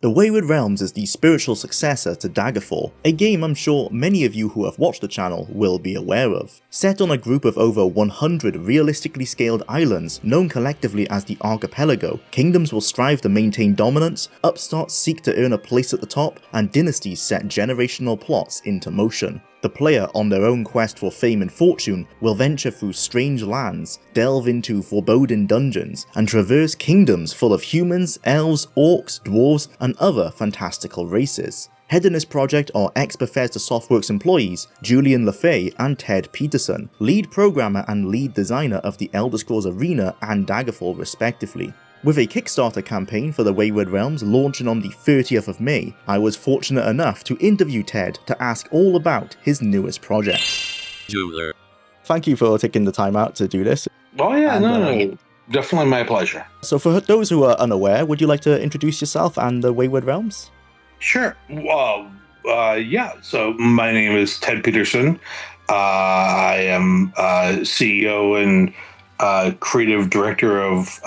The Wayward Realms is the spiritual successor to Daggerfall, a game I'm sure many of you who have watched the channel will be aware of. Set on a group of over 100 realistically scaled islands known collectively as the Archipelago, kingdoms will strive to maintain dominance, upstarts seek to earn a place at the top, and dynasties set generational plots into motion. The player, on their own quest for fame and fortune, will venture through strange lands, delve into foreboding dungeons, and traverse kingdoms full of humans, elves, orcs, dwarves, and other fantastical races. Heading this project are ex-Bethesda Softworks employees Julian, LeFay, and Ted Peterson, lead programmer and lead designer of the Elder Scrolls Arena and Daggerfall respectively. With a Kickstarter campaign for the Wayward Realms launching on the 30th of May, I was fortunate enough to interview Ted to ask all about his newest project. Jwlar. Thank you for taking the time out to do this. Oh yeah, no, definitely my pleasure. So for those who are unaware, would you like to introduce yourself and the Wayward Realms? Sure. Yeah. So my name is Ted Peterson. I am CEO and creative director of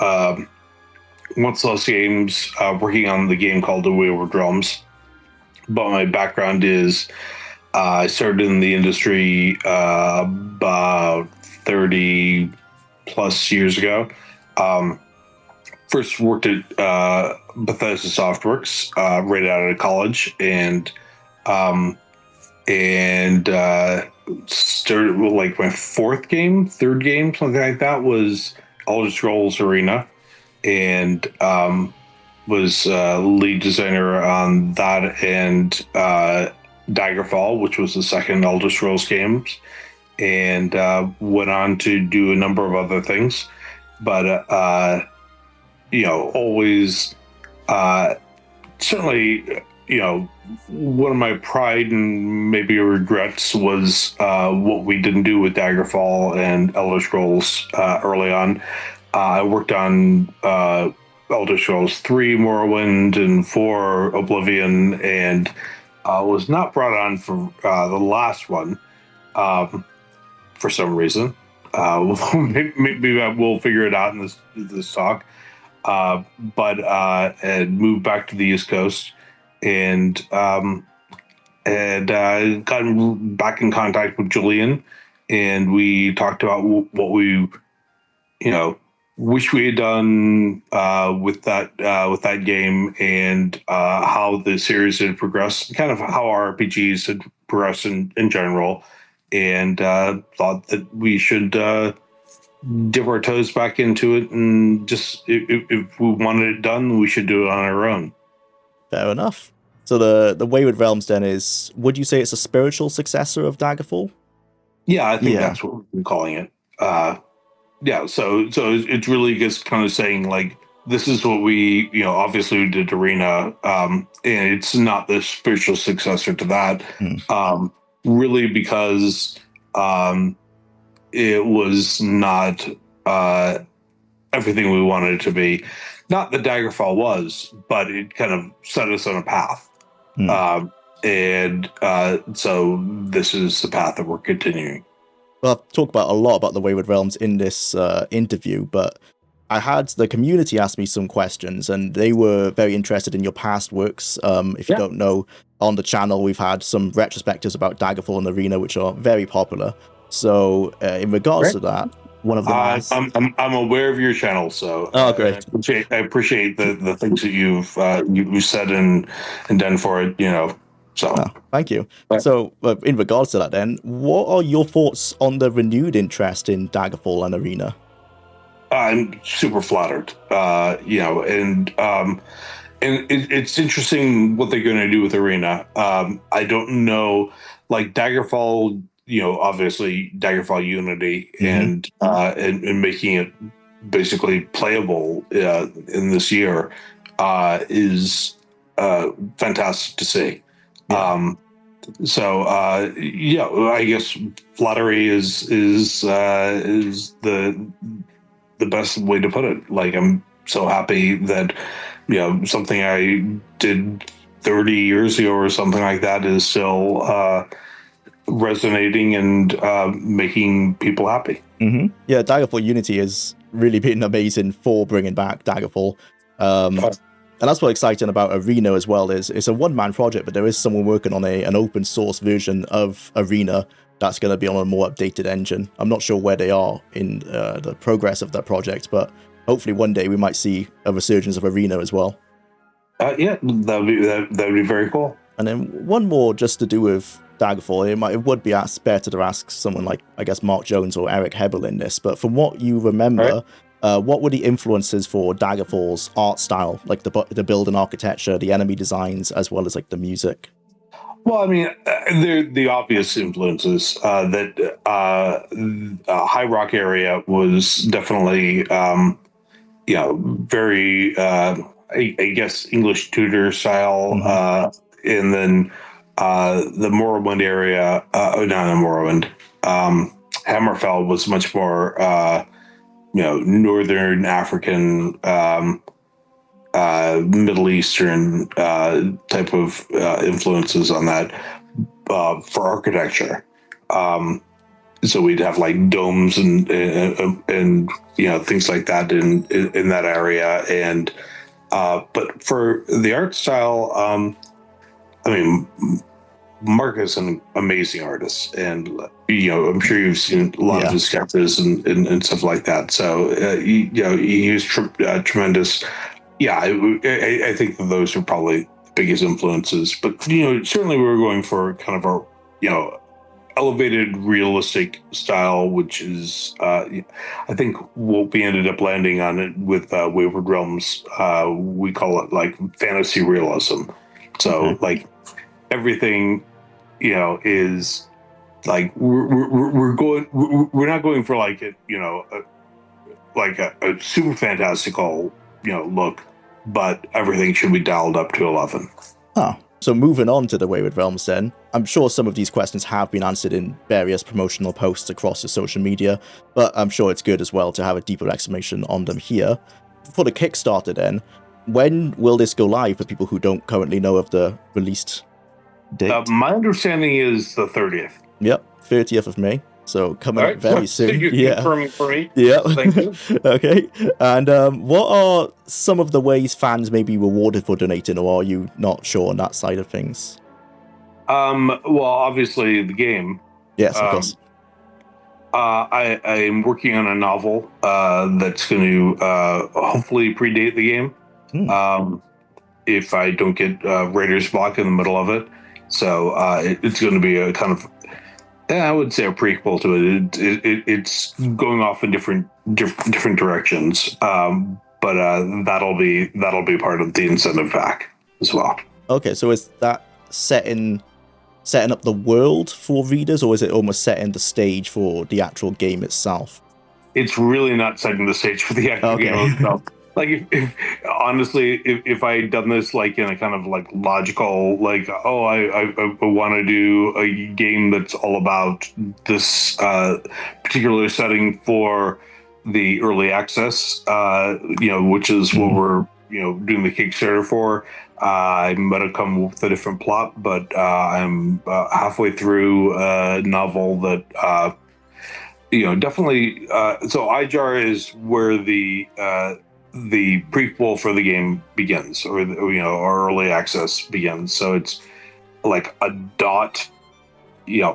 Once Lost Games, working on the game called the Wayward Realms. But my background is I started in the industry about 30 plus years ago. First worked at Bethesda Softworks right out of college, and started with like my third game, something like that, was Elder Scrolls Arena, and was lead designer on that and Daggerfall, which was the second Elder Scrolls games, and went on to do a number of other things, but always certainly, one of my pride and maybe regrets was what we didn't do with Daggerfall and Elder Scrolls early on. I worked on Elder Scrolls 3 Morrowind and 4 Oblivion, and was not brought on for the last one for some reason. Maybe we'll figure it out in this talk. But and moved back to the East Coast, and gotten back in contact with Julian, and we talked about what we, wish we had done with that game, and how the series had progressed, kind of how RPGs had progressed in general, and thought that we should dip our toes back into it, and just if we wanted it done, we should do it on our own. Fair enough. So the Wayward Realms then is, would you say it's a spiritual successor of Daggerfall? Yeah, I think that's what we've been calling it. So it's really just kind of saying, like, this is what we, obviously we did Arena, and it's not the spiritual successor to that, really, because it was not everything we wanted it to be. Not that Daggerfall was, but it kind of set us on a path. So this is the path that we're continuing. Well, I've talked about a lot about the Wayward Realms in this interview, but I had the community ask me some questions, and they were very interested in your past works. If you don't know, on the channel we've had some retrospectives about Daggerfall and Arena, which are very popular. So in regards to that, one of them I'm aware of your channel, so great. I appreciate the things that you've said and done for it, So thank you. So in regards to that then, what are your thoughts on the renewed interest in Daggerfall and Arena? I'm super flattered, and it's interesting what they're going to do with Arena. I don't know, like Daggerfall, obviously Daggerfall Unity, and making it basically playable in this year is fantastic to see. I guess flattery is the best way to put it. Like, I'm so happy that something I did 30 years ago or something like that is still resonating and making people happy. Yeah, Daggerfall Unity has really been amazing for bringing back Daggerfall. And that's what's exciting about Arena as well, is it's a one-man project, but there is someone working on an open source version of Arena that's going to be on a more updated engine. I'm not sure where they are in the progress of that project, but hopefully one day we might see a resurgence of Arena as well. Yeah, that'd be very cool. And then one more just to do with Daggerfall. It would be better to ask someone like, I guess, Mark Jones or Eric Hebel in this, but from what you remember, what were the influences for Daggerfall's art style, like the build and architecture, the enemy designs, as well as like the music? Well, I mean, the obvious influences that High Rock area was definitely, very, I guess, English Tudor style, and then the Morrowind area, not Morrowind, Hammerfell was much more, Northern African, Middle Eastern type of influences on that for architecture. So we'd have like domes and things like that in that area. And but for the art style, I mean, Mark is an amazing artist, and I'm sure you've seen a lot of his sketches and stuff like that. So he was tremendous. Yeah, I think that those are probably the biggest influences. But certainly we were going for kind of a elevated, realistic style, which is I think what we ended up landing on it with Wayward Realms. We call it like fantasy realism. So like everything, is like we're not going for like a super fantastical look, but everything should be dialed up to 11. So moving on to the Wayward Realms then, I'm sure some of these questions have been answered in various promotional posts across the social media, but I'm sure it's good as well to have a deeper explanation on them here. For the Kickstarter then, when will this go live for people who don't currently know of the released date? My understanding is the 30th. Yep, 30th of May. So coming up very soon. So you're confirming for me. Yeah. Thank you. Okay. And what are some of the ways fans may be rewarded for donating, or are you not sure on that side of things? Well, obviously the game. Yes, of course. I'm working on a novel that's going to hopefully predate the game. If I don't get writer's block in the middle of it. So it's going to be a kind of, I would say, a prequel to it. It's going off in different directions, but that'll be part of the incentive pack as well. Okay, so is that setting up the world for readers, or is it almost setting the stage for the actual game itself? It's really not setting the stage for the actual game itself. Like, honestly, if I had done this like in a kind of like logical, like, I want to do a game that's all about this particular setting for the early access, which is what we're doing the Kickstarter for. I might have come with a different plot, but I'm halfway through a novel that definitely. So iJar is where the prequel for the game begins, or our early access begins. So it's like a dot,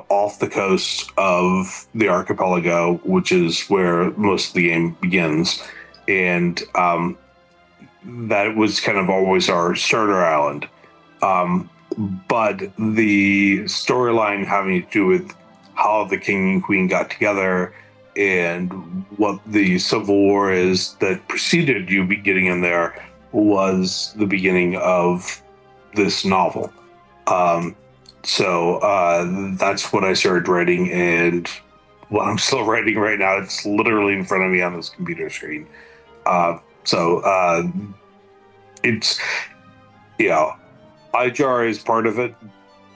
off the coast of the archipelago, which is where most of the game begins, and that was kind of always our starter island. But the storyline having to do with how the king and queen got together and what the civil war is that preceded you getting in there was the beginning of this novel. So that's what I started writing, and what I'm still writing right now, it's literally in front of me on this computer screen. So it's, iJar is part of it,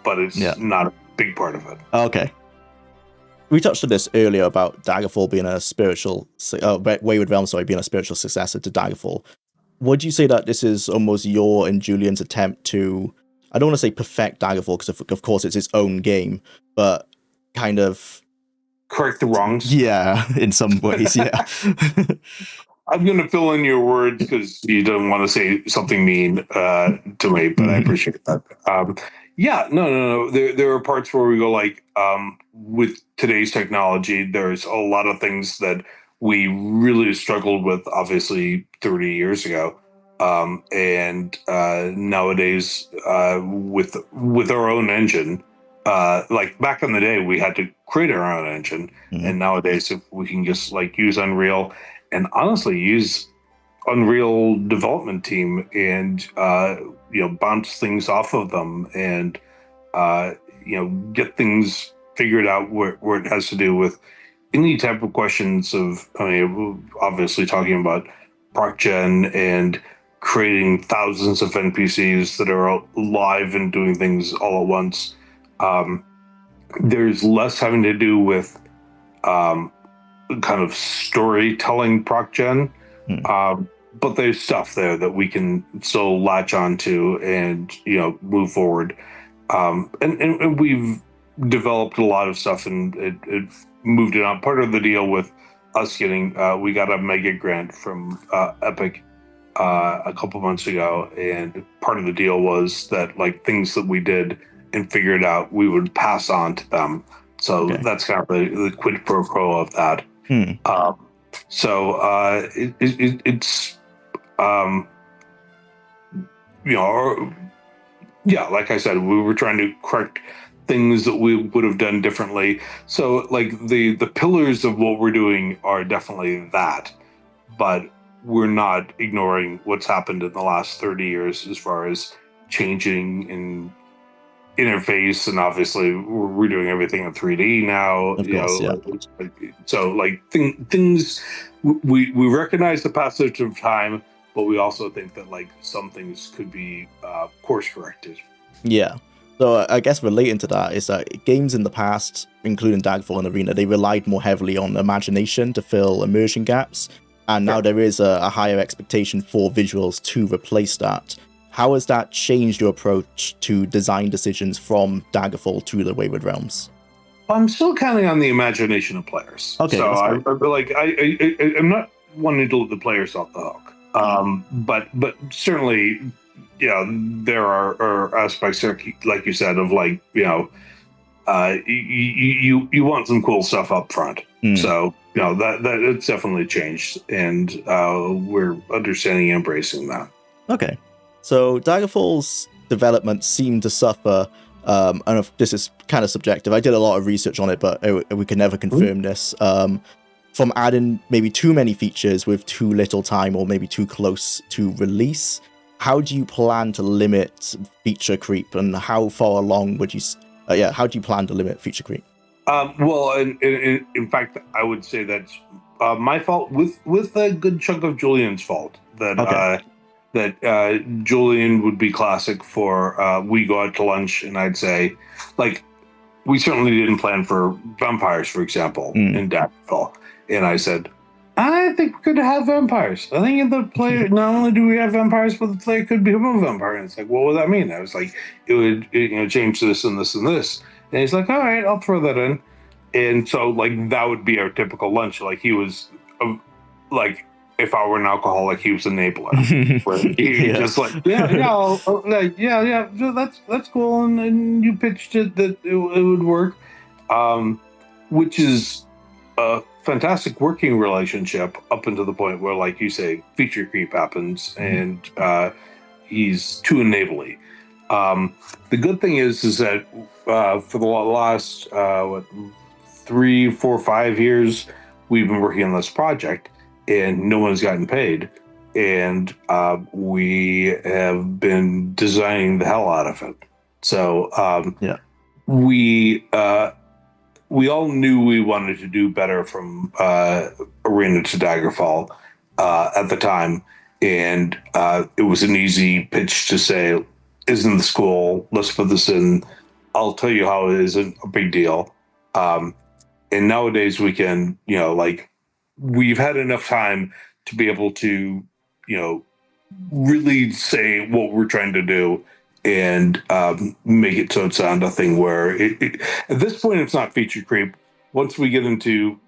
but it's not a big part of it. Okay. We touched on this earlier about Daggerfall being a Wayward Realms, being a spiritual successor to Daggerfall. Would you say that this is almost your and Julian's attempt to, I don't want to say perfect Daggerfall, because of course it's its own game, but kind of correct the wrongs? Yeah, in some ways, yeah. I'm going to fill in your words because you don't want to say something mean to me, but I appreciate that. Yeah, no. There are parts where we go like, with today's technology, there's a lot of things that we really struggled with, obviously 30 years ago, and nowadays with our own engine. Like back in the day, we had to create our own engine, and nowadays if we can just like use Unreal and honestly use Unreal development team and bounce things off of them and get things figured out where it has to do with any type of questions of, I mean, obviously talking about proc gen and creating thousands of NPCs that are live and doing things all at once. There's less having to do with kind of storytelling proc gen, but there's stuff there that we can still latch onto and move forward. And we've developed a lot of stuff and it moved it on. Part of the deal with us getting we got a mega grant from Epic a couple months ago, and part of the deal was that like things that we did and figured out we would pass on to them. So that's kind of the quid pro quo of that. It's like I said, we were trying to correct things that we would have done differently. So like the pillars of what we're doing are definitely that, but we're not ignoring what's happened in the last 30 years as far as changing in interface, and obviously we're doing everything in 3D now. Of course, So like things we recognize the passage of time, but we also think that like some things could be course corrected. Yeah. So I guess relating to that is that games in the past, including Daggerfall and Arena, they relied more heavily on imagination to fill immersion gaps, and now there is a higher expectation for visuals to replace that. How has that changed your approach to design decisions from Daggerfall to the Wayward Realms? I'm still counting on the imagination of players. Okay, so I'm not wanting to let the players off the hook. But certainly, there are aspects there, like you said, of like you want some cool stuff up front. So that it's definitely changed, and we're understanding and embracing that. Okay. So Daggerfall's development seemed to suffer, and this is kind of subjective. I did a lot of research on it, but we could never confirm this. From adding maybe too many features with too little time, or maybe too close to release. How do you plan to limit feature creep, and how far along would you? How do you plan to limit feature creep? Well, in fact, I would say that's my fault with a good chunk of Julian's fault. That Julian would be classic for we go out to lunch and I'd say, like, we certainly didn't plan for vampires, for example, in Daggerfall. And I said, I think we're going to have vampires. I think the player, not only do we have vampires, but the player could become a vampire. And it's like, what would that mean? I was like, it would change this and this and this. And he's like, all right, I'll throw that in. And so, like, that would be our typical lunch. Like, he was, like, if I were an alcoholic, he was an enabler. Where he just like, that's cool. And you pitched it that it would work, which is a fantastic working relationship up until the point where, like you say, feature creep happens and he's too enabling. The good thing is that for the last 3, 4, 5 years, we've been working on this project and no one's gotten paid. And we have been designing the hell out of it. So we all knew we wanted to do better from Arena to Daggerfall at the time. And it was an easy pitch to say, isn't this cool? Let's put this in. I'll tell you how it isn't a big deal. And nowadays we can, we've had enough time to be able to, really say what we're trying to do and make it so it's not a thing where at this point it's not feature creep. Once we get into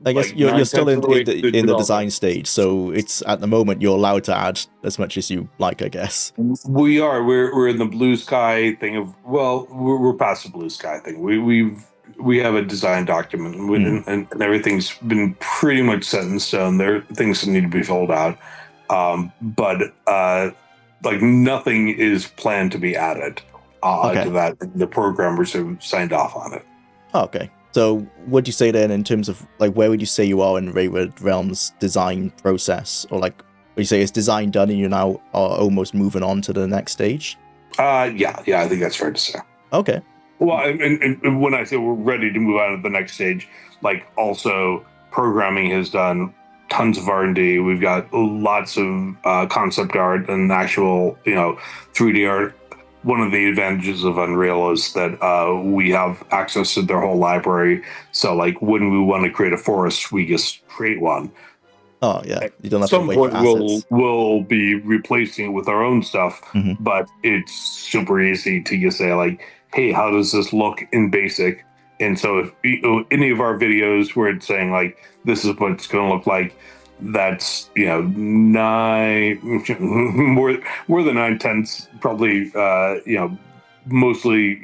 I guess like you're still 9/10 of the way through in the development. design stage, so it's at the moment you're allowed to add as much as you like, I guess. We are. We're in the blue sky thing of, well, we're past the blue sky thing. We have a design document, and everything's been pretty much set in stone. There are things that need to be filled out, but like nothing is planned to be added to that. The programmers have signed off on it. Oh, okay. So would you say then, in terms of like, where would you say you are in Wayward Realms design process, or like, would you say it's design done and you now are almost moving on to the next stage? Yeah, I think that's fair to say. Okay. Well, and when I say we're ready to move on to the next stage, like also programming has done tons of R&D. We've got lots of concept art and actual, 3D art. One of the advantages of Unreal is that we have access to their whole library. So, like, when we want to create a forest, we just create one. Oh yeah, you don't At have to some wait point, for assets. we'll be replacing it with our own stuff, but it's super easy to just say, like, hey, how does this look in BASIC? And so if any of our videos where it's saying, like, this is what it's going to look like, that's nine more than 9/10, probably mostly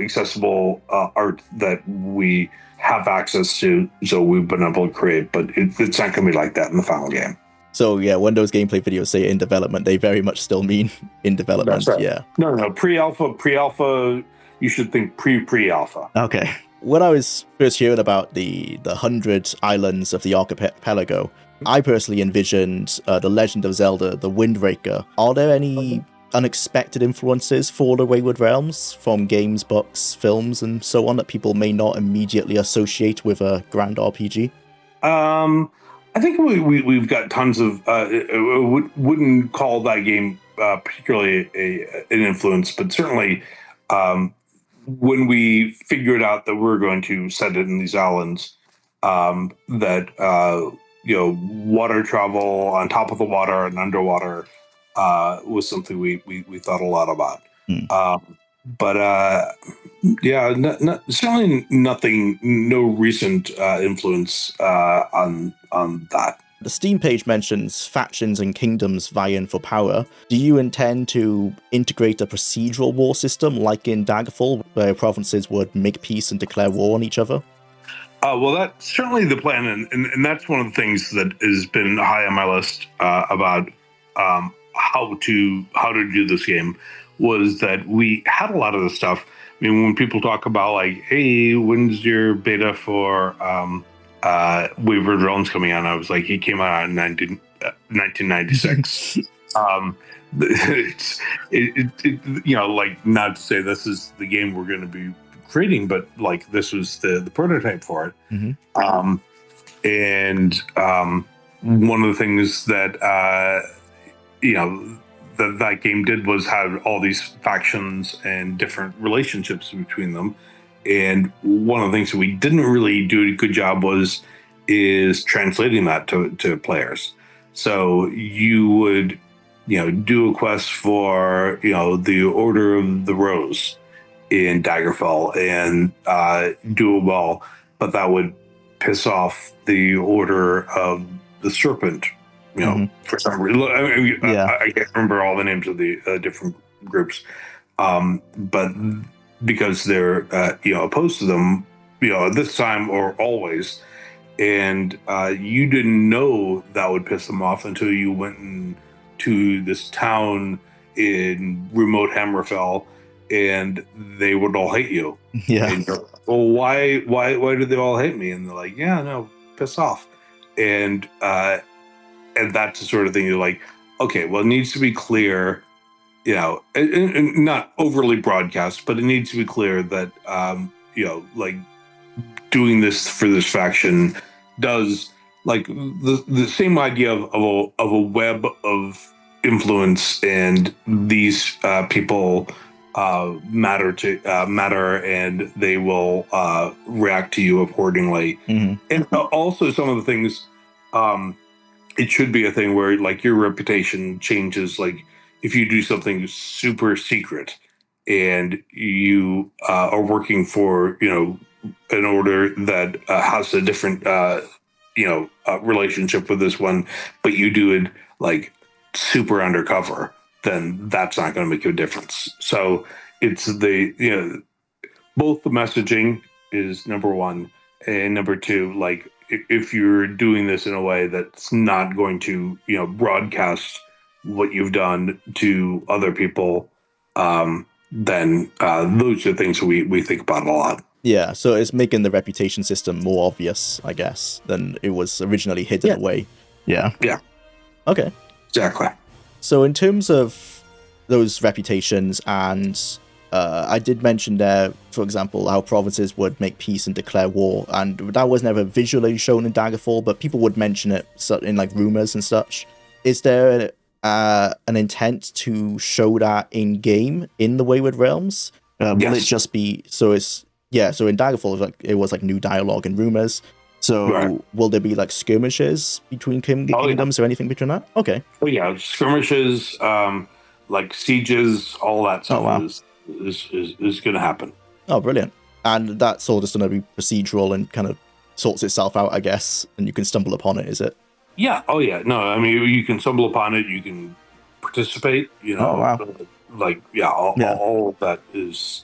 accessible art that we have access to, so we've been able to create, but it's not going to be like that in the final game. So yeah, when those gameplay videos say in development, they very much still mean in development. That's right. Yeah. No, pre-alpha, you should think pre-alpha. Okay. When I was first hearing about the 100 islands of the archipelago, I personally envisioned The Legend of Zelda, The Wind Waker. Are there any unexpected influences for the Wayward Realms from games, books, films, and so on that people may not immediately associate with a grand RPG? I think we've got tons of. Wouldn't call that game particularly an influence, but certainly when we figured out that we're going to set it in these islands, that water travel on top of the water and underwater was something we thought a lot about. But certainly nothing, no recent influence on that. The Steam page mentions factions and kingdoms vying for power. Do you intend to integrate a procedural war system like in Daggerfall, where provinces would make peace and declare war on each other? Well, that's certainly the plan, and that's one of the things that has been high on my list about how to do this game, was that we had a lot of the stuff. I mean, when people talk about, like, hey, when's your beta for Wayward Realms coming out? I was like, he came out in 1996. Like, not to say this is the game we're going to be creating, but like, this was the prototype for it. One of the things that that game did was have all these factions and different relationships between them. And one of the things that we didn't really do a good job is translating that to players. So you would, do a quest for, the Order of the Rose in Daggerfall and do it well, but that would piss off the Order of the Serpent. For some reason, I can't remember all the names of the different groups, but because they're opposed to them, at this time or always, and you didn't know that would piss them off until you went to this town in remote Hammerfell, and they would all hate you. Yeah. And well, why do they all hate me? And they're like, yeah, no, piss off. And that's the sort of thing you're like, okay, well, it needs to be clear, and not overly broadcast, but it needs to be clear that, like, doing this for this faction does, like, the same idea of a web of influence, and these people matter, and they will react to you accordingly. And also some of the things, it should be a thing where, like, your reputation changes. Like, if you do something super secret and you are working for, an order that has a different relationship with this one, but you do it like super undercover, then that's not going to make a difference. So it's both the messaging is number one, and number two, like if you're doing this in a way that's not going to broadcast what you've done to other people, then those are things we think about a lot. Yeah, so it's making the reputation system more obvious, I guess, than it was originally hidden away. Yeah. Yeah. Okay. Exactly. So in terms of those reputations, and I did mention there, for example, how provinces would make peace and declare war, and that was never visually shown in Daggerfall, but people would mention it in like rumors and such. Is there an intent to show that in game in the Wayward Realms? Will it just be so in Daggerfall it was like new dialogue and rumors. So will there be like skirmishes between kingdoms or anything between that? Okay. Oh yeah, skirmishes, like sieges, all that stuff is going to happen. Oh, brilliant! And that's all just going to be procedural and kind of sorts itself out, I guess, and you can stumble upon it. Is it? Yeah. Oh yeah. No, I mean you can stumble upon it. You can participate. Oh wow. Like all of that is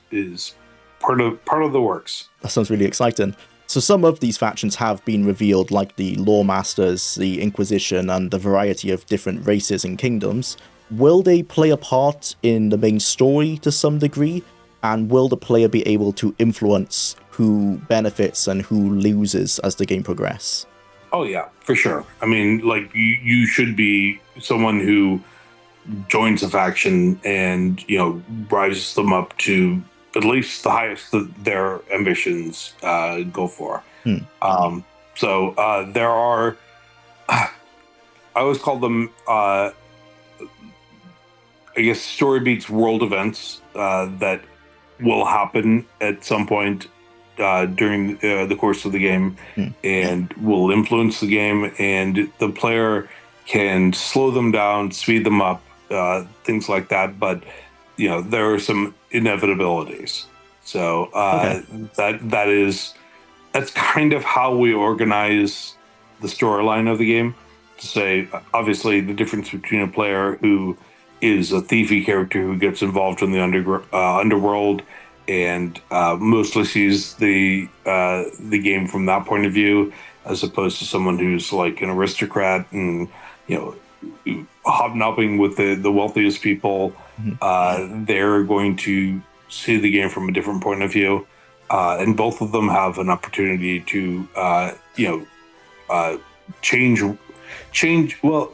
part of the works. That sounds really exciting. So some of these factions have been revealed, like the Lawmasters, the Inquisition, and the variety of different races and kingdoms. Will they play a part in the main story to some degree? And will the player be able to influence who benefits and who loses as the game progresses? Oh yeah, for sure. I mean, like you should be someone who joins a faction and rises them up to at least the highest that their ambitions go for. So there are, I always call them, I guess, story beats world events that will happen at some point during the course of the game and will influence the game, and the player can slow them down, speed them up, things like that. But there are some inevitabilities. So that's kind of how we organize the storyline of the game. To say, obviously, the difference between a player who is a thiefy character who gets involved in the underworld and mostly sees the game from that point of view, as opposed to someone who's like an aristocrat and hobnobbing with the wealthiest people. They're going to see the game from a different point of view, and both of them have an opportunity to change. Well,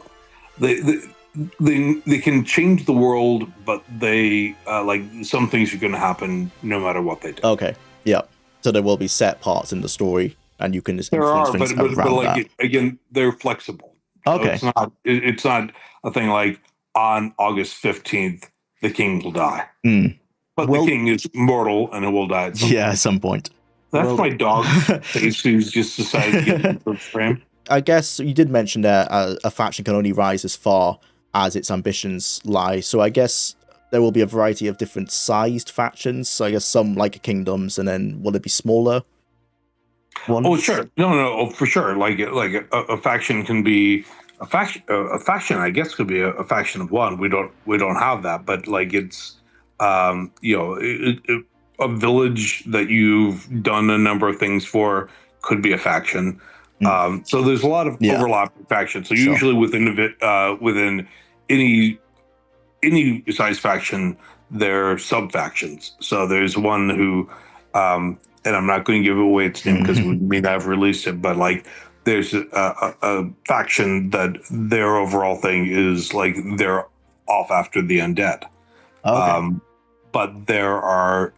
they can change the world, but they like some things are going to happen no matter what they do. Okay, yeah. So there will be set parts in the story, and you can just influence things around but like that. again, they're flexible. Okay, so it's not a thing like on August 15th the king will die, but the king is mortal and it will die at some point. At some point. That's my dog face who's just decided to get the frame. I guess you did mention that a faction can only rise as far as its ambitions lie. So I guess there will be a variety of different sized factions. So I guess some like kingdoms, and then will it be smaller ones? Oh, sure. No, for sure. Like a faction can be a faction. A faction, I guess, could be a faction of one. We don't have that, but like it's a village that you've done a number of things for could be a faction. So there's a lot of overlapping factions. So usually within any size faction, there are sub factions. So there's one who, and I'm not going to give away its name because we may not have released it, but like there's a faction that their overall thing is like they're off after the undead. Okay. But there are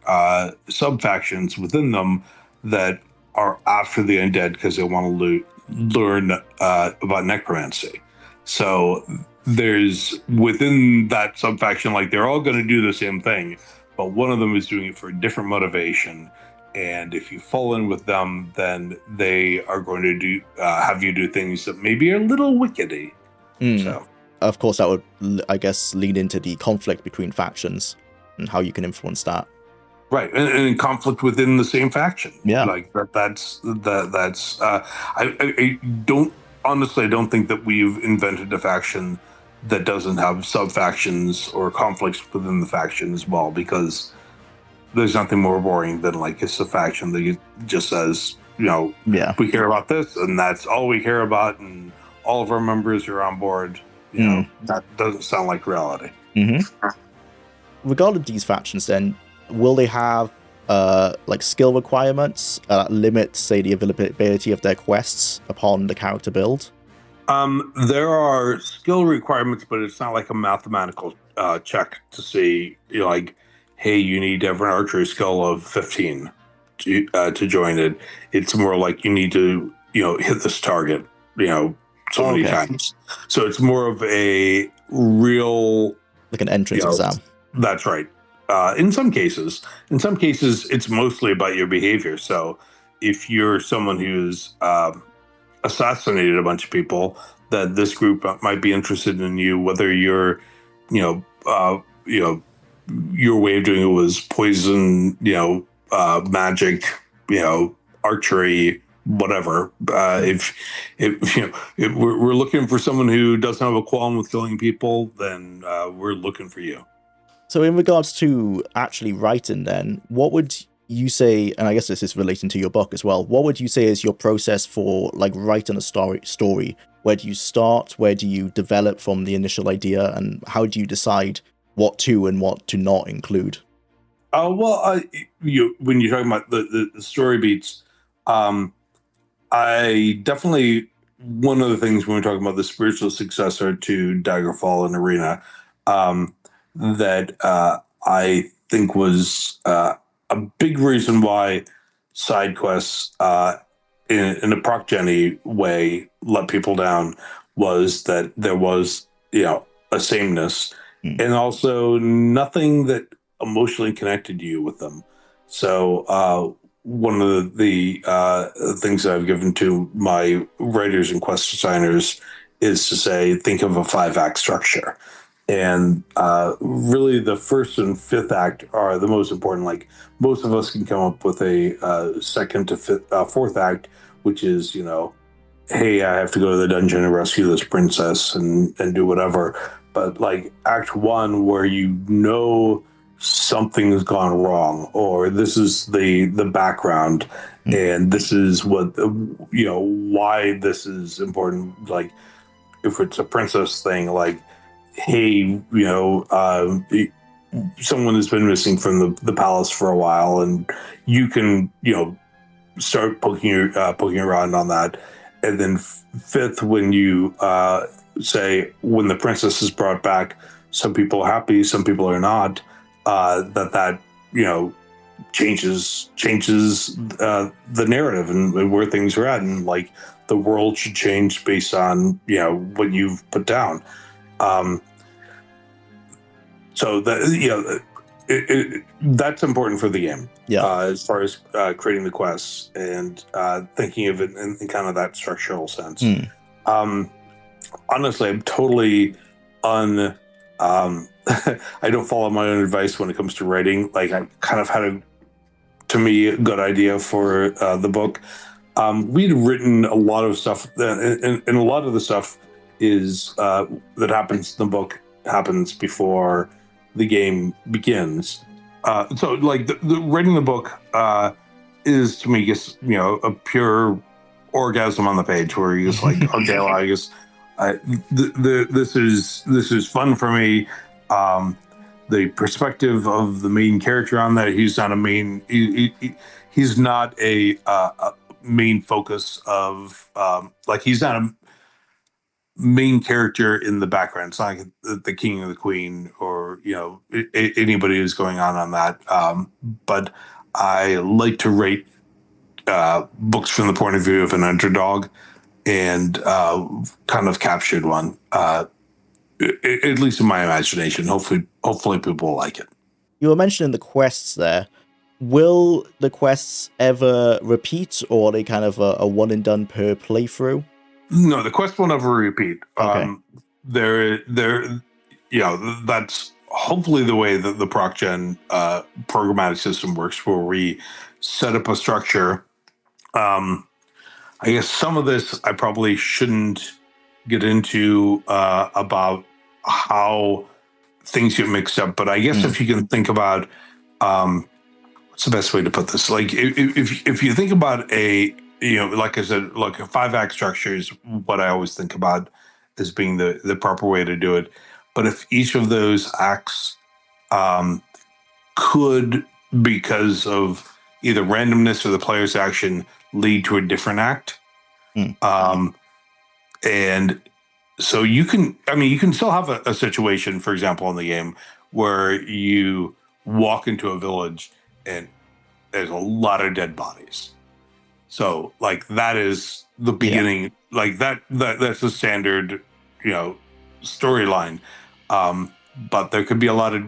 sub factions within them that are after the undead because they want to learn about necromancy. So there's within that subfaction, like they're all going to do the same thing, but one of them is doing it for a different motivation. And if you fall in with them, then they are going to have you do things that maybe are a little wickedy. So, of course, that would, I guess, lead into the conflict between factions and how you can influence that. Right, and in conflict within the same faction. Yeah. Like that. That's. I don't honestly. I don't think that we've invented a faction that doesn't have sub factions or conflicts within the faction as well. Because there's nothing more boring than like it's a faction that just says, Yeah. we care about this, and that's all we care about, and all of our members are on board. That doesn't sound like reality. Mm-hmm. Regarding these factions, then, will they have like skill requirements limit, say, the availability of their quests upon the character build? There are skill requirements, but it's not like a mathematical check to see, like, hey, you need to have an archery skill of 15 to join it. It's more like you need to, hit this target, so many times. So it's more of a real, like an entrance exam. That's right. In some cases, it's mostly about your behavior. So if you're someone who's assassinated a bunch of people, that this group might be interested in you, whether you're, your way of doing it was poison, magic, archery, whatever. If we're looking for someone who doesn't have a qualm with killing people, then we're looking for you. So in regards to actually writing, then, what would you say, and I guess this is relating to your book as well, what would you say is your process for like writing a story? Where do you start? Where do you develop from the initial idea? And how do you decide what to and what to not include? When you're talking about the story beats, I definitely, one of the things when we're talking about the spiritual successor to Daggerfall and Arena, that I think was a big reason why side quests in a proc Jenny way let people down was that there was a sameness and also nothing that emotionally connected you with them. So one of the things that I've given to my writers and quest designers is to say, think of a 5-act structure. And really, the first and fifth act are the most important. Like, most of us can come up with a second to fourth act, which is, hey, I have to go to the dungeon and rescue this princess and do whatever. But like Act 1, where something has gone wrong, or this is the background, and this is what why this is important. Like, if it's a princess thing, like, hey, someone has been missing from the palace for a while, and you can, start poking around on that. And then fifth, when you say, when the princess is brought back, some people are happy, some people are not, that changes the narrative and where things are at, and like the world should change based on what you've put down. So that that's important for the game. As far as creating the quests and thinking of it in kind of that structural sense. Honestly, I'm totally I don't follow my own advice when it comes to writing. Like, I kind of had to me, a good idea for the book. We'd written a lot of stuff, and a lot of the stuff is that happens in the book happens before the game begins. So, like, the writing the book is, to me, just a pure orgasm on the page, where you're just like, okay, well, I guess this is fun for me. The perspective of the main character on that, he's not a main. He's not a main focus of like, he's not a main character in the background. It's not like the king or the queen or anybody who's going on that. But I like to rate books from the point of view of an underdog, and kind of captured one. At least in my imagination. Hopefully people will like it. You were mentioning the quests there. Will the quests ever repeat, or are they kind of a one and done per playthrough? No, the quest will never repeat. Okay. That's hopefully the way that the ProcGen programmatic system works, where we set up a structure. I guess some of this I probably shouldn't get into about how things get mixed up, but I guess if you can think about what's the best way to put this? Like if you think about like I said, look, a 5-act structure is what I always think about as being the proper way to do it. But if each of those acts could, because of either randomness or the player's action, lead to a different act. And so you can still have a situation, for example, in the game where you walk into a village and there's a lot of dead bodies. So like that is the beginning, like that's the standard, storyline. But there could be a lot of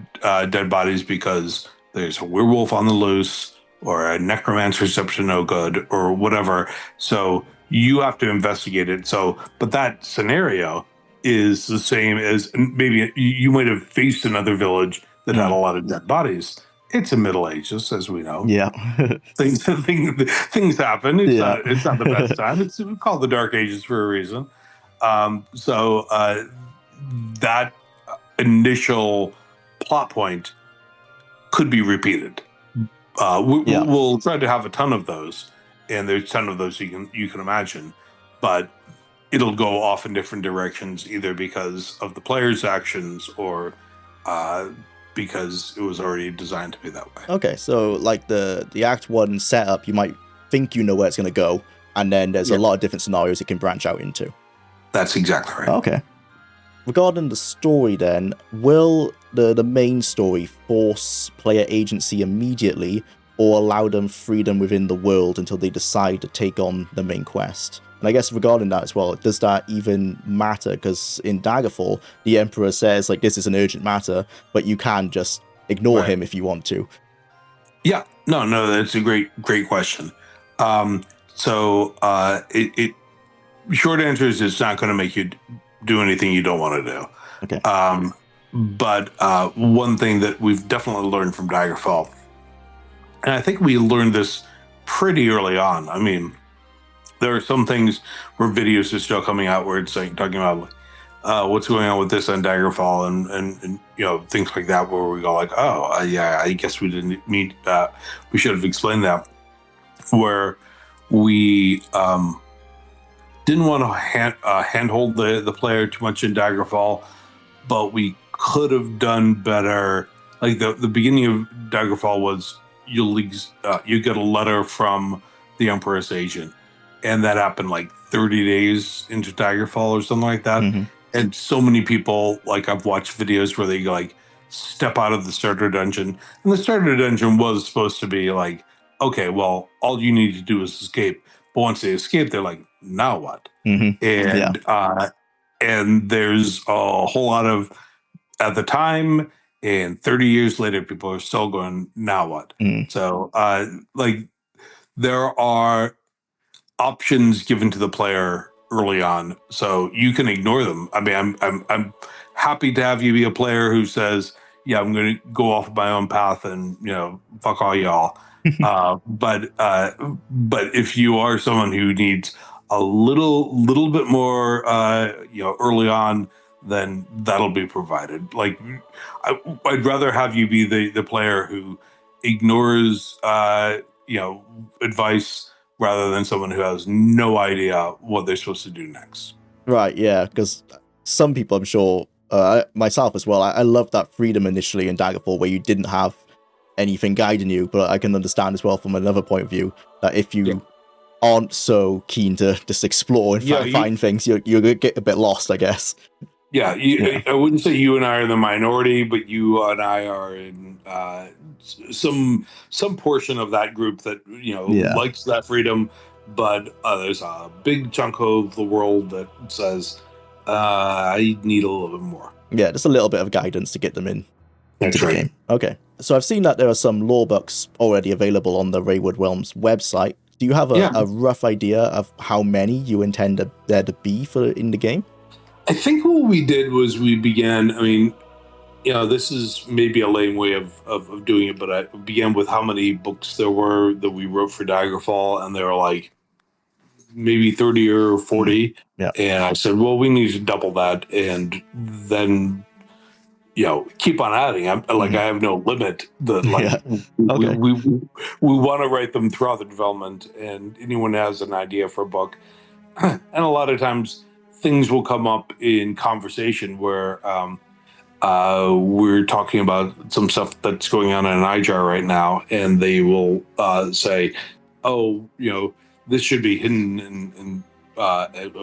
dead bodies because there's a werewolf on the loose or a necromancer's up to no good or whatever. So you have to investigate it. So, but that scenario is the same as maybe you might have faced another village that had a lot of dead bodies. It's the Middle Ages, as we know. Yeah, things happen. It's not the best time. It's called the Dark Ages for a reason. So that initial plot point could be repeated. We'll try to have a ton of those, and there's a ton of those you can imagine, but it'll go off in different directions, either because of the player's actions or because it was already designed to be that way. Okay, so like the Act 1 setup, you might think you know where it's going to go, and then there's a lot of different scenarios it can branch out into. That's exactly right. Okay. Regarding the story then, will the main story force player agency immediately or allow them freedom within the world until they decide to take on the main quest? And I guess regarding that as well, does that even matter? Because in Daggerfall, the Emperor says, like, this is an urgent matter, but you can just ignore him if you want to. Yeah, no, that's a great question. Short answer is it's not going to make you do anything you don't want to do. Okay. But one thing that we've definitely learned from Daggerfall, and I think we learned this pretty early on. I mean, there are some things where videos are still coming out where it's like talking about what's going on with this on Daggerfall and things like that, where we go like, I guess we didn't mean we should have explained that, where we didn't want to handhold the player too much in Daggerfall, but we could have done better. Like the beginning of Daggerfall was you get a letter from the Emperor's agent, and that happened like 30 days into Daggerfall or something like that. Mm-hmm. And so many people, like I've watched videos where they like step out of the starter dungeon, and the starter dungeon was supposed to be like, okay, well, all you need to do is escape. But once they escape, they're like, now what? Mm-hmm. And there's a whole lot of, at the time, and 30 years later, people are still going, now what? Mm. So, there are options given to the player early on, so you can ignore them. I mean, I'm happy to have you be a player who says, yeah, I'm going to go off my own path and fuck all y'all. But if you are someone who needs a little bit more early on, then that'll be provided. Like I'd rather have you be the player who ignores advice rather than someone who has no idea what they're supposed to do next. Right, yeah, because some people, I'm sure, myself as well, I love that freedom initially in Daggerfall where you didn't have anything guiding you, but I can understand as well from another point of view that if you aren't so keen to just explore and find things, you're going to get a bit lost, I guess. Yeah, I wouldn't say you and I are the minority, but you and I are in some portion of that group that likes that freedom, but there's a big chunk of the world that says I need a little bit more. Yeah, just a little bit of guidance to get them in. That's right. Game. Okay, so I've seen that there are some lore books already available on the Wayward Realms website. Do you have a rough idea of how many you intend there to be in the game? I think what we did was we began, I mean, this is maybe a lame way of doing it, but I began with how many books there were that we wrote for Daggerfall, and they were like maybe 30 or 40. Yeah. And I said, well, we need to double that, and then keep on adding. I have no limit. Okay. We want to write them throughout the development, and anyone has an idea for a book, and a lot of times things will come up in conversation where we're talking about some stuff that's going on in iJar right now, and they will say, "Oh, this should be hidden," and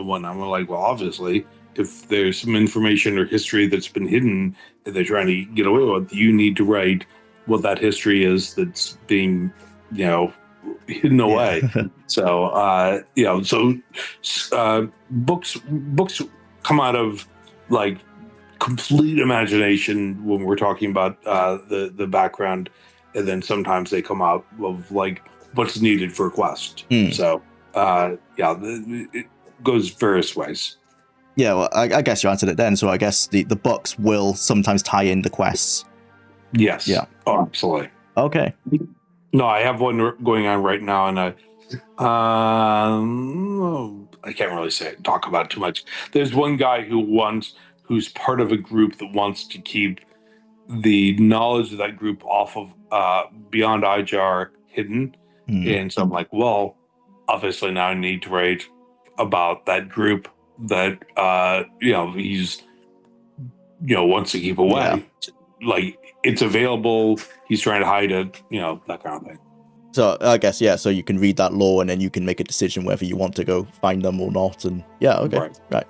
when I'm like, "Well, obviously, if there's some information or history that's been hidden that they're trying to get away with, you need to write what that history is that's being, hidden away." So, books come out of like complete imagination when we're talking about the background, and then sometimes they come out of like what's needed for a quest. So it goes various ways. Yeah, well, I guess you answered it then. So I guess the books will sometimes tie in the quests. Yes. Yeah. Oh, absolutely. Okay. No, I have one going on right now, and I can't really talk about it too much. There's one guy who's part of a group that wants to keep the knowledge of that group off of Beyond iJar hidden. And so I'm like, well, obviously now I need to write about that group that he's wants to keep away. Yeah. Like, it's available, he's trying to hide it, that kind of thing. So I guess, so you can read that lore and then you can make a decision whether you want to go find them or not. And okay. Right.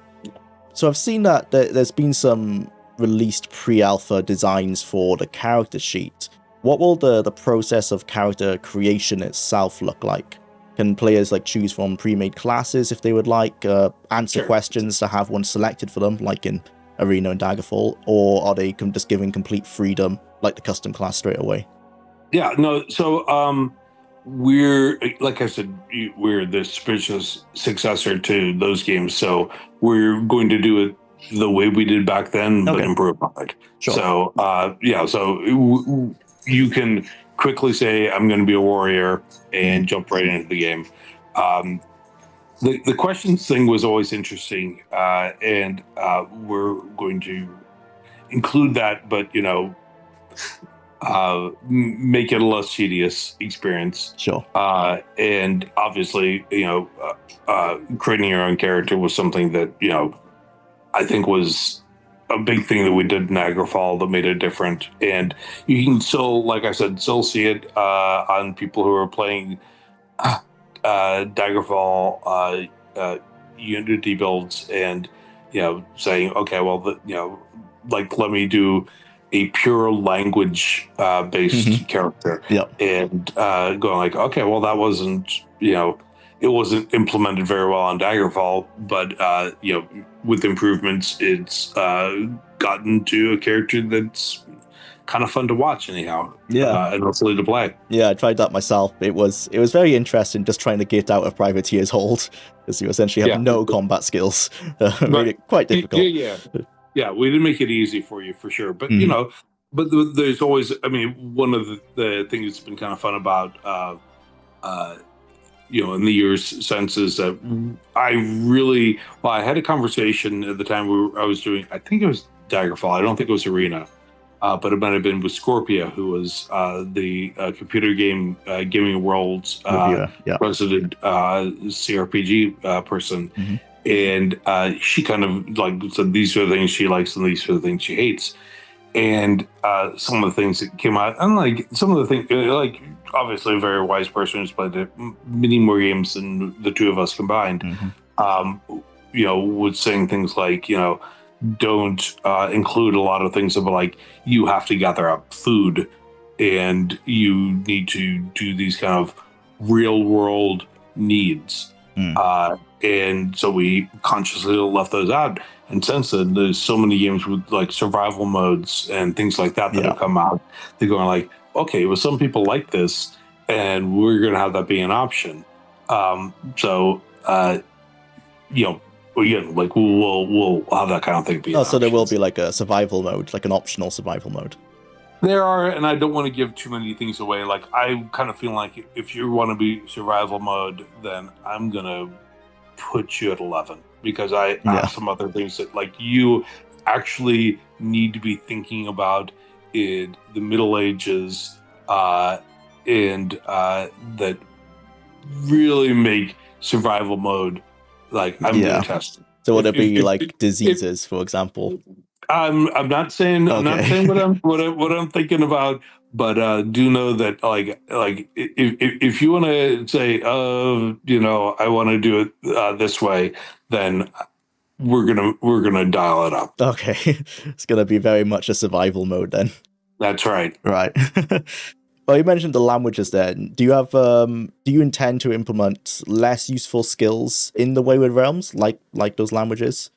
So I've seen that there's been some released pre-alpha designs for the character sheet. What will the process of character creation itself look like? Can players choose from pre-made classes if they would like, answer questions to have one selected for them, like in Arena and Daggerfall, or are they just given complete freedom, like the custom class straight away? Yeah, no, so we're, like I said, we're the spiritual successor to those games, so we're going to do it the way we did back then, but improve on it. Sure. So, so you can quickly say, I'm going to be a warrior, and jump right into the game. The questions thing was always interesting, and we're going to include that, but, make it a less tedious experience. Sure. And obviously, creating your own character was something that, I think was a big thing that we did in Daggerfall that made it different. And you can still, like I said, still see it on people who are playing Daggerfall Unity builds, and saying, okay, well, let me do a pure language based character. Yep. And going like, okay, well, that wasn't, it wasn't implemented very well on Daggerfall, but with improvements, it's gotten to a character that's kind of fun to watch anyhow. And hopefully to play. Yeah, I tried that myself. It was very interesting just trying to get out of Privateer's hold, because you essentially have no combat skills. Made it quite difficult. Yeah, we didn't make it easy for you, for sure. But, but there's always, one of the things that's been kind of fun about, in the years since, is that I had a conversation at the time I was doing, I think it was Daggerfall. I don't think it was Arena, but it might have been with Scorpia, who was the computer gaming world's president, CRPG person. And she kind of said these are the things she likes and these are the things she hates. And some of the things that came out, and some of the things, obviously a very wise person who's played many more games than the two of us combined, was saying things like, don't include a lot of things about you have to gather up food and you need to do these kind of real world needs. And so we consciously left those out. And since then, there's so many games with survival modes and things like that have come out. They're going okay, well, some people like this, and we're going to have that be an option. again, like we'll have that kind of thing be. Oh, so there will be like a survival mode, like an optional survival mode. There are, and I don't want to give too many things away. Like, I kind of feel like if you want to be survival mode, then I'm gonna put you at 11 because I have some other things that like you actually need to be thinking about in the Middle Ages, and that really make survival mode like I'm gonna test it. So would it be like diseases, for example? I'm not saying I'm not saying what I'm thinking about, but do know that like if you want to say I want to do it this way, then we're gonna dial it up. Okay, it's gonna be very much a survival mode then. That's right. Right. Well, you mentioned the languages then. Do you have do you intend to implement less useful skills in the Wayward Realms, like those languages?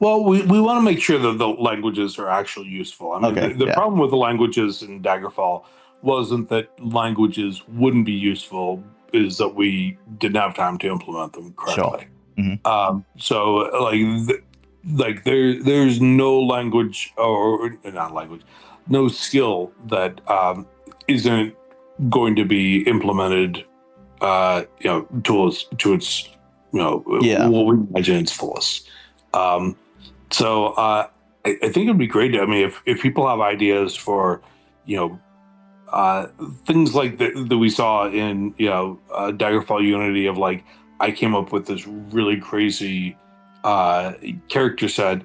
Well, we want to make sure that the languages are actually useful. I mean, the problem with the languages in Daggerfall wasn't that languages wouldn't be useful, is that we didn't have time to implement them correctly. Sure. Mm-hmm. So there's no language or not language, no skill that isn't going to be implemented, to its what we imagine its fullest. I think it'd be great. I mean, if people have ideas for, things like that we saw in, Daggerfall Unity of like, I came up with this really crazy, character set.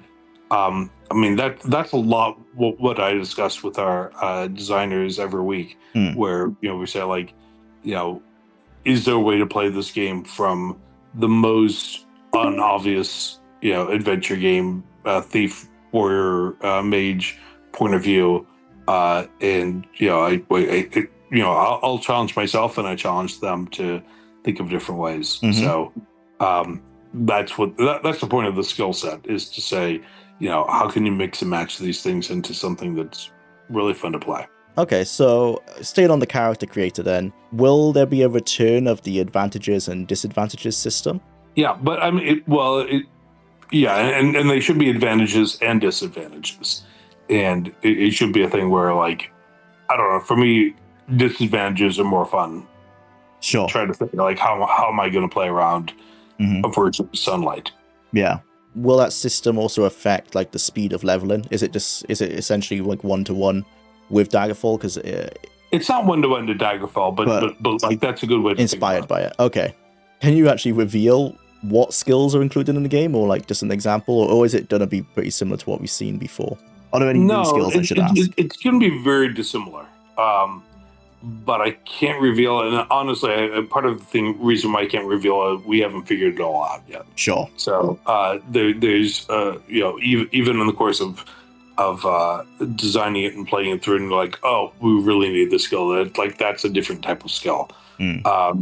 I mean, that's a lot what I discuss with our, designers every week, where, we say like, is there a way to play this game from the most unobvious, adventure game, thief, warrior, mage point of view, and I'll challenge myself and I challenge them to think of different ways. So that's the point of the skill set, is to say, how can you mix and match these things into something that's really fun to play. Okay, so staying on the character creator then, will there be a return of the advantages and disadvantages system? Yeah, but I mean, and they should be advantages and disadvantages. And it should be a thing where, like, I don't know, for me, disadvantages are more fun. Sure. Try to think, like, how am I going to play around a virtual sunlight? Yeah. Will that system also affect, like, the speed of leveling? Is it essentially, like, one-to-one with Daggerfall? Because it's not one-to-one to Daggerfall, but like, that's a good way to inspired by it. Okay. Can you actually reveal what skills are included in the game, or like just an example, or is it going to be pretty similar to what we've seen before? Are there any new skills I should ask? It's going to be very dissimilar, but I can't reveal it. And honestly, part of the reason why I can't reveal it, we haven't figured it all out yet. Sure. So there's even in the course of designing it and playing it through, and like, oh, we really need this skill. That's a different type of skill. I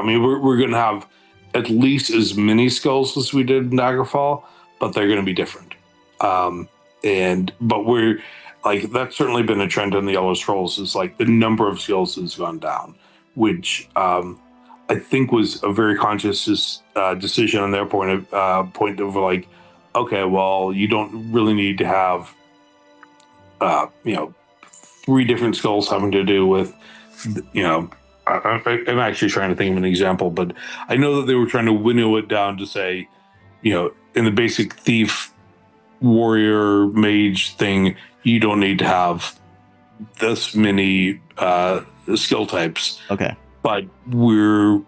mean, we're going to have at least as many skills as we did in Daggerfall, but they're going to be different. But we're like, that's certainly been a trend in the Elder Scrolls, is like the number of skills has gone down, which I think was a very conscious decision on their point of like, okay, well, you don't really need to have 3 different skills having to do with, I'm actually trying to think of an example, but I know that they were trying to winnow it down to say, in the basic thief, warrior, mage thing, you don't need to have this many skill types. Okay. But we're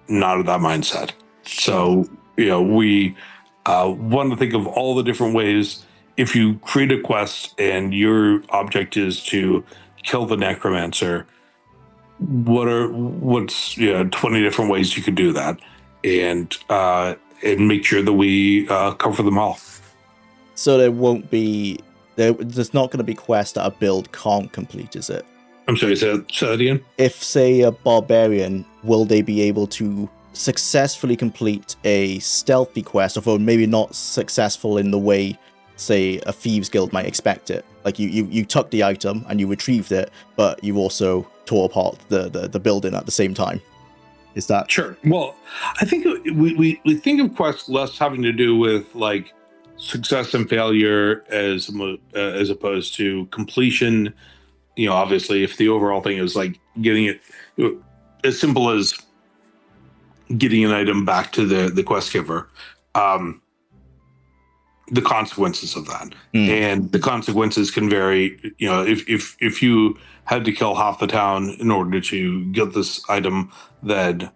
not of that mindset. So, we want to think of all the different ways. If you create a quest and your object is to kill the necromancer, what's 20 different ways you could do that, and make sure that we cover them all. So there's not going to be quests that a build can't complete, is it? I'm sorry, say that again? If, say, a barbarian, will they be able to successfully complete a stealthy quest, or maybe not successful in the way, say, a thieves guild might expect it? Like, you took the item and you retrieved it, but you also tore apart the building at the same time. Is that sure? Well, I think we think of quests less having to do with like success and failure as opposed to completion. Obviously, if the overall thing is like getting it as simple as getting an item back to the quest giver, the consequences of that, and the consequences can vary. If you had to kill half the town in order to get this item, then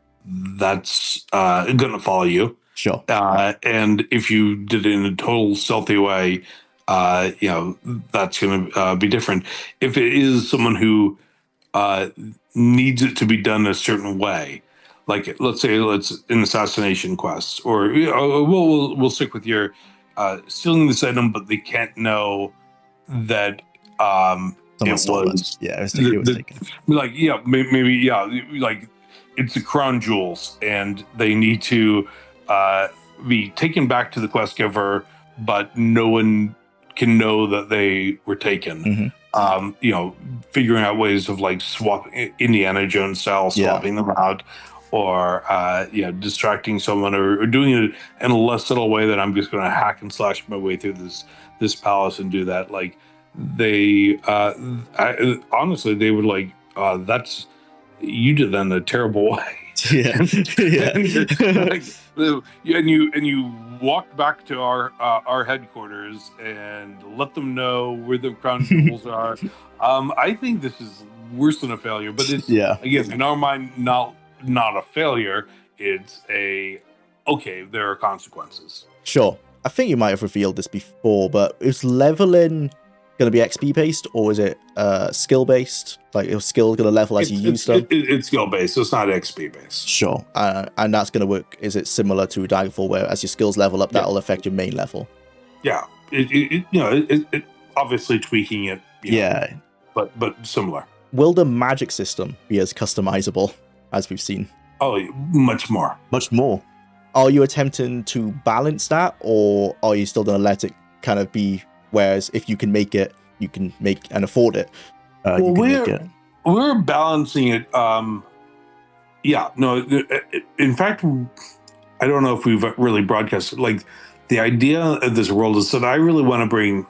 that's going to follow you. sure? And if you did it in a total stealthy way, that's going to be different. If it is someone who needs it to be done a certain way, like let's say it's an assassination quest, or we'll stick with your stealing this item, but they can't know that Someone it stole was it. Yeah, it was taken. like maybe like it's the crown jewels, and they need to be taken back to the quest giver, but no one can know that they were taken. Figuring out ways of like Indiana Jones style swapping them out, or distracting someone, or doing it in a less subtle way that I'm just going to hack and slash my way through this palace and do that. Like they honestly, they would like that's you did that in a terrible way. Yeah. and you walk back to our headquarters and let them know where the crown jewels are. I think this is worse than a failure, but it's again in our mind not a failure. It's okay, there are consequences. Sure. I think you might have revealed this before, but is leveling going to be XP based, or is it skill based? Like, is skill going to level as you use them? It's skill based, so it's not XP based. Sure. And that's going to work. Is it similar to Daggerfall, where as your skills level up, that'll affect your main level? Yeah. It obviously tweaking it. Yeah. But similar. Will the magic system be as customizable as we've seen? Oh, much more. Much more. Are you attempting to balance that, or are you still going to let it kind of be? Whereas if you can make it, you can make and afford it. We're balancing it. In fact, I don't know if we've really broadcasted. Like, the idea of this world is that I really want to bring,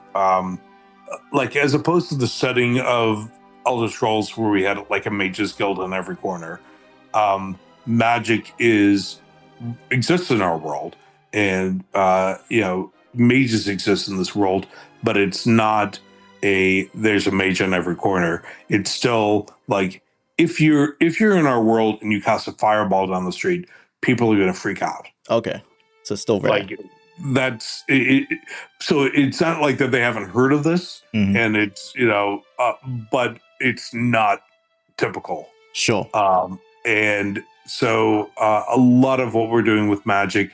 like, as opposed to the setting of Elder Scrolls where we had like a mage's guild on every corner, magic exists in our world, and mages exist in this world, but it's not there's a mage on every corner. It's still like if you're in our world and you cast a fireball down the street, people are going to freak out. Okay, so still rare. Like that's it. So it's not like that they haven't heard of this, and it's but it's not typical. Sure. And so a lot of what we're doing with magic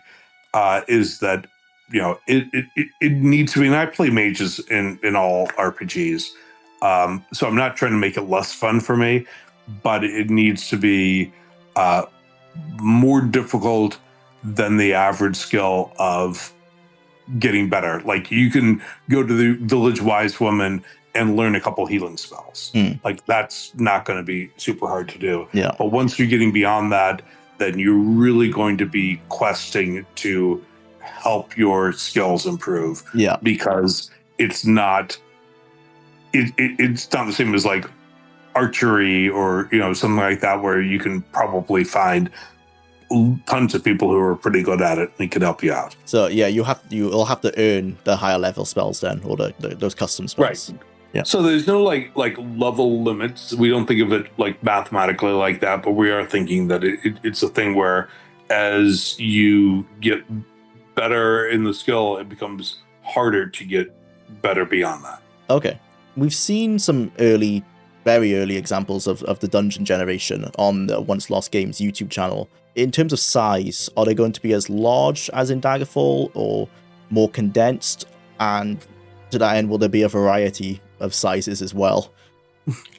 is that it needs to be, and I play mages in all RPGs, so I'm not trying to make it less fun for me, but it needs to be more difficult than the average skill of getting better. Like, you can go to the village wise woman and learn a couple healing spells. Like, that's not going to be super hard to do. Yeah. But once you're getting beyond that, then you're really going to be questing to help your skills improve. Yeah. Because it's not the same as like archery or something like that, where you can probably find tons of people who are pretty good at it and can help you out. So yeah, you'll have to earn the higher level spells then, or those custom spells. Right. Yeah. So there's no like level limits. We don't think of it like mathematically like that, but we are thinking that it's a thing where as you get better in the skill, it becomes harder to get better beyond that. Okay. We've seen some very early examples of the dungeon generation on the Once Lost Games YouTube channel. In terms of size, are they going to be as large as in Daggerfall, or more condensed? And to that end, will there be a variety of sizes as well?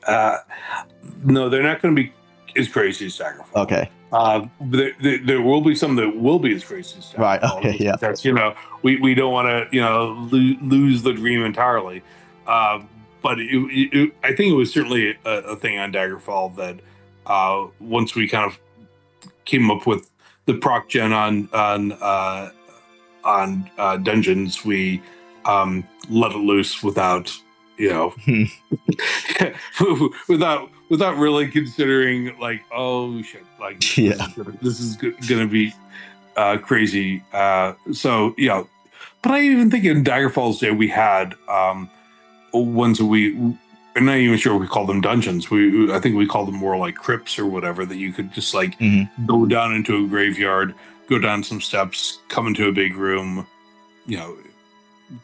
No, they're not going to be as crazy as Daggerfall. Okay. There will be some that will be as crazy as Daggerfall. Right. Okay. Yeah. That's we don't want to lose the dream entirely. But I think it was certainly a thing on Daggerfall that once we kind of came up with the proc gen on dungeons, we let it loose without, without really considering like, oh shit, like this is gonna be crazy. But I even think in Daggerfall's day we had ones that I'm not even sure we call them dungeons. I think we called them more like crypts or whatever, that you could just like go down into a graveyard, go down some steps, come into a big room,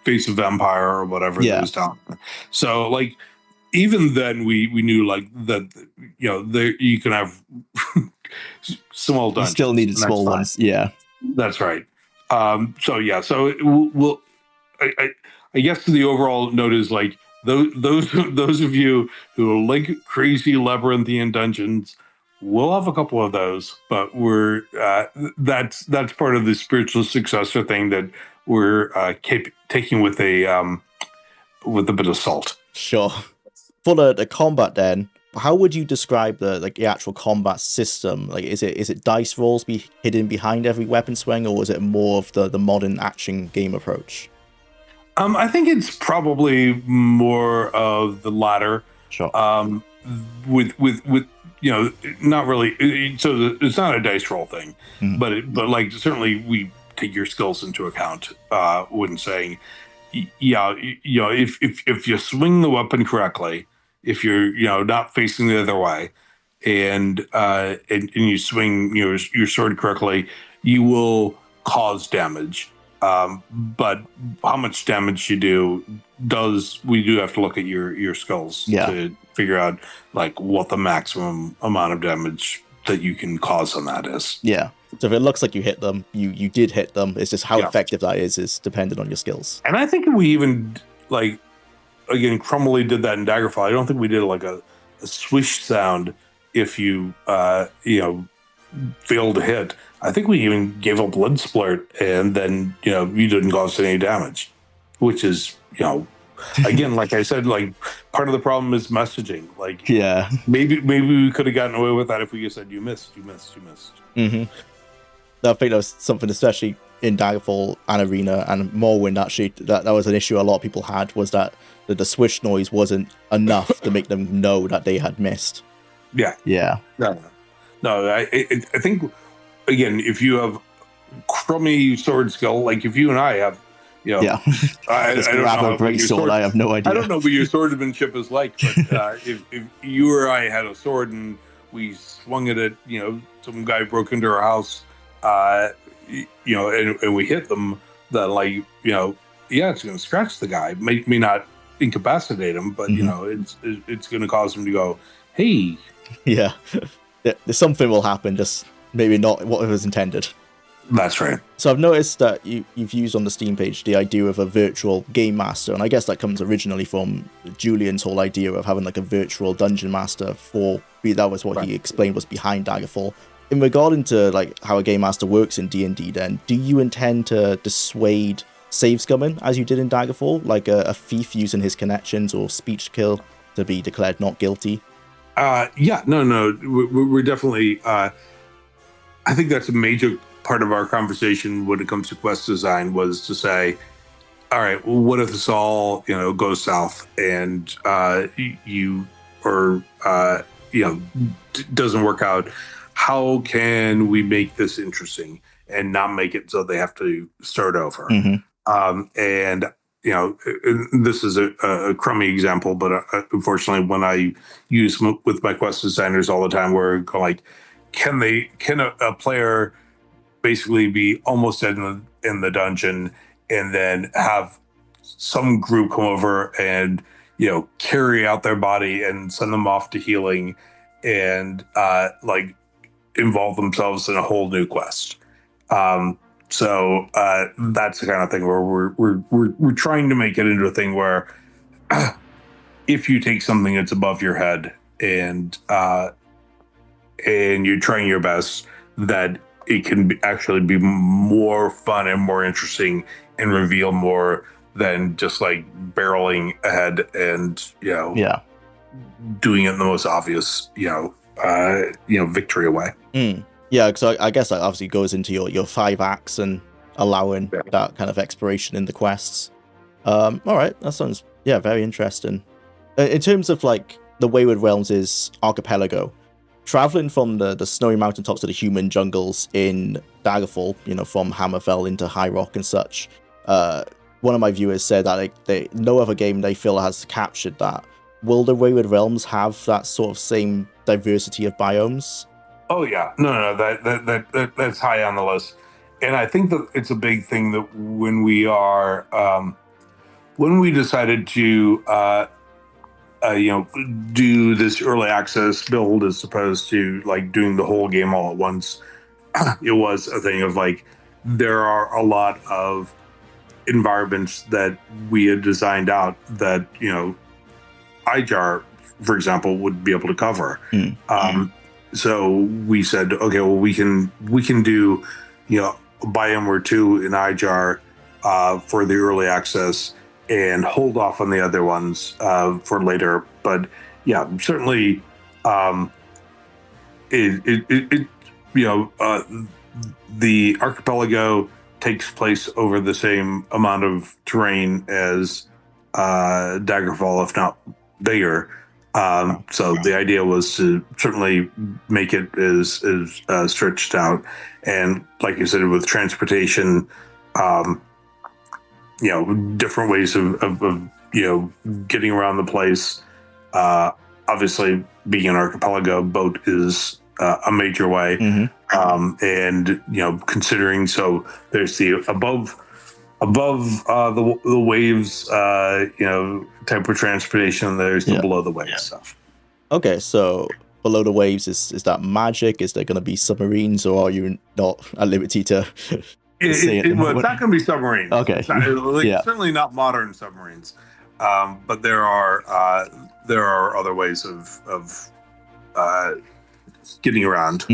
face a vampire or whatever that was down there. So like even then we knew like that, there you can have small dungeons. You still needed small ones. Yeah, that's right. So we'll I guess the overall note is like those of you who like crazy labyrinthian dungeons, we'll have a couple of those, but we're that's part of the spiritual successor thing that we're taking with a bit of salt. Sure. For the combat then, how would you describe the actual combat system? Like, is it dice rolls hidden behind every weapon swing, or is it more of the modern action game approach? I think it's probably more of the latter. Sure. With not really. So it's not a dice roll thing, but like certainly we take your skills into account when saying, if you swing the weapon correctly, if you're not facing the other way, and you swing your sword correctly, you will cause damage. But how much damage you do we do have to look at your skills to figure out like what the maximum amount of damage that you can cause on that is. Yeah. So if it looks like you hit them, you did hit them. It's just how effective that is dependent on your skills. And I think we even like, again, Crumbly did that in Daggerfall. I don't think we did like a swish sound if you failed to hit. I think we even gave a blood splurt, and then you didn't cause any damage, which is again, like I said, like part of the problem is messaging. Like maybe we could have gotten away with that if we just said you missed. Mm-hmm. I think that was something, especially in Daggerfall and Arena and Morrowind, actually, that was an issue a lot of people had, was that the swish noise wasn't enough to make them know that they had missed. Yeah. No, I think, again, if you have crummy sword skill, like if you and I have, I don't know. I have no idea. I don't know what your swordsmanship is like, but if you or I had a sword and we swung it at, some guy broke into our house, and we hit them, that like, it's going to scratch the guy, may not incapacitate him, but it's going to cause him to go, hey. Yeah, something will happen, just maybe not what it was intended. That's right. So I've noticed that you've used on the Steam page the idea of a virtual game master, and I guess that comes originally from Julian's whole idea of having like a virtual dungeon master that was what he explained was behind Daggerfall. In regarding to like how a game master works in D&D, then do you intend to dissuade save scumming as you did in Daggerfall, like a thief using his connections or speech kill to be declared not guilty? No, we're definitely. I think that's a major part of our conversation when it comes to quest design, was to say, all right, well, what if this all goes south and doesn't work out? How can we make this interesting and not make it so they have to start over? And this is a crummy example, but unfortunately, when I use with my quest designers all the time, we're like, can a player basically be almost in the dungeon and then have some group come over and carry out their body and send them off to healing and like involve themselves in a whole new quest. So that's the kind of thing where we're trying to make it into a thing where if you take something that's above your head and you're trying your best, that it can actually be more fun and more interesting and reveal more than just like barreling ahead and doing it in the most obvious victory way. Yeah, because I guess that obviously goes into your 5 acts and allowing that kind of exploration in the quests. All right, that sounds very interesting. In terms of like the Wayward Realms' archipelago, traveling from the snowy mountaintops to the human jungles in Daggerfall, from Hammerfell into High Rock and such. One of my viewers said that no other game they feel has captured that. Will the Wayward Realms have that sort of same diversity of biomes? Oh yeah, no, that's high on the list, and I think that it's a big thing that when we decided to do this early access build as opposed to like doing the whole game all at once, it was a thing of like there are a lot of environments that we had designed out that iJar, for example, would be able to cover. So we said, okay, well, we can do, a biome or two in iJar for the early access and hold off on the other ones for later. But yeah, certainly, the archipelago takes place over the same amount of terrain as Daggerfall, if not bigger. So the idea was to certainly make it as stretched out, and like you said, with transportation, different ways of getting around the place. Obviously, being an archipelago, boat is a major way, and considering there's the above the waves, type of transportation. There's the below the waves stuff. Okay, so below the waves is that magic? Is there going to be submarines, or are you not at liberty to? It's not going to be submarines. Okay, certainly not modern submarines, but there are other ways of getting around.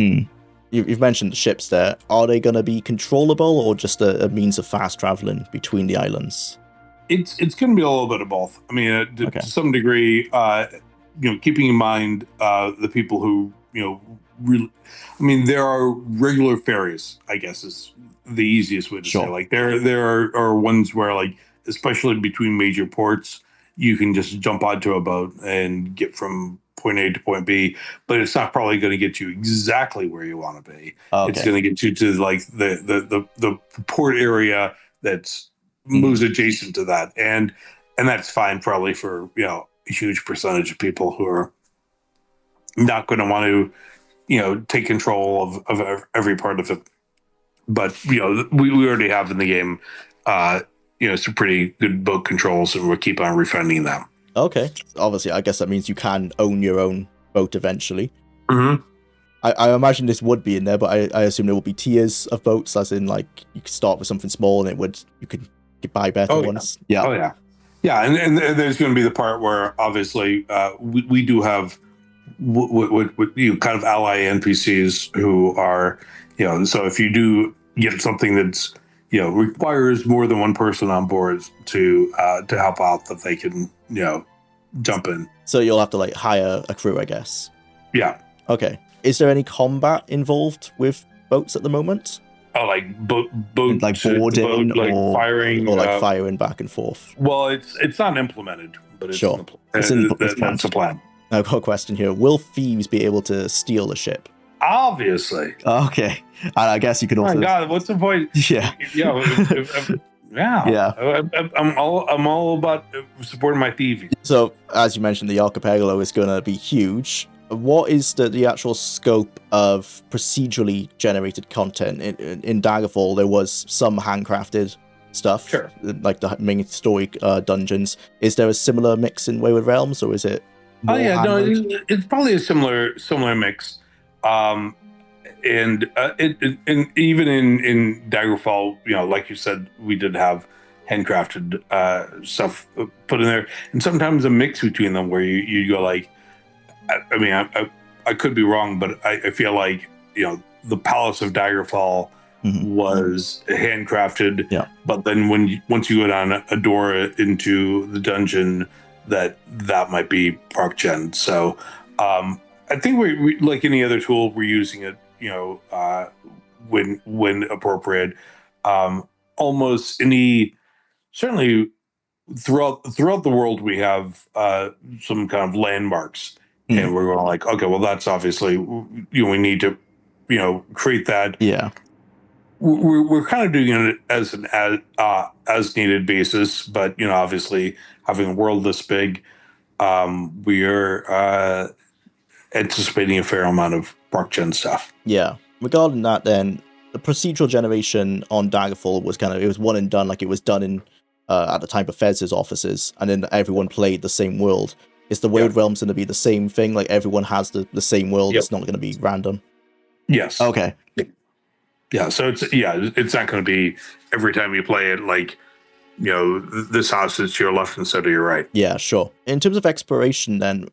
You've mentioned the ships there. Are they going to be controllable or just a means of fast traveling between the islands? It's going to be a little bit of both. I mean, to some degree, keeping in mind the people who, really, I mean, there are regular ferries, I guess is the easiest way to say. Like there are ones where, like, especially between major ports, you can just jump onto a boat and get from point A to point B, but it's not probably going to get you exactly where you want to be. It's going to get you to like the port area that's moves adjacent to that, and that's fine probably for a huge percentage of people who are not going to want to take control of every part of it. But we already have in the game some pretty good boat controls, and we'll keep on refining them. Okay. Obviously, I guess that means you can own your own boat eventually. I imagine this would be in there, but I assume there will be tiers of boats, as in like you could start with something small and you could buy better ones. Yeah. Oh yeah. Yeah, and there's going to be the part where obviously we do have what kind of ally NPCs who are so if you do get something that's requires more than one person on board to help out, that they can jump in. So you'll have to like hire a crew, I guess. Yeah. Okay. Is there any combat involved with boats at the moment? Oh, like boat like boarding, like firing, or like firing back and forth. Well, it's not implemented, but it's sure. That's the plan. I've got a question here. Will thieves be able to steal a ship? Obviously. Okay. And I guess you could also. Oh my God, what's the point? Yeah. Yeah. I'm all about supporting my thieves. So, as you mentioned, the archipelago is going to be huge. What is the actual scope of procedurally generated content? In Daggerfall, there was some handcrafted stuff, sure, like the main story dungeons. Is there a similar mix in Wayward Realms, or is it? Oh yeah, no, it's probably a similar mix. And even in Daggerfall, like you said, we did have handcrafted stuff put in there, and sometimes a mix between them where you go like. I mean, I could be wrong, but I feel like the Palace of Daggerfall was handcrafted. Yeah. But then once you go down a door into the dungeon, that might be Park Gen. So I think we like any other tool, we're using it when appropriate. Almost any, certainly throughout the world, we have some kind of landmarks, and we're going like, okay, well, that's obviously, we need to, create that. Yeah. We're kind of doing it as an as needed basis, but obviously having a world this big, we are anticipating a fair amount of proc gen stuff. Yeah. Regarding that, then the procedural generation on Daggerfall was it was one and done, like it was done in at the time Bethesda's offices, and then everyone played the same world. Is the Wayward Realms going to be the same thing? Like everyone has the same world. It's not going to be random. Yes. Okay. Yeah. So it's not going to be every time you play it like, this house is to your left instead of your right. Yeah, sure. In terms of exploration, then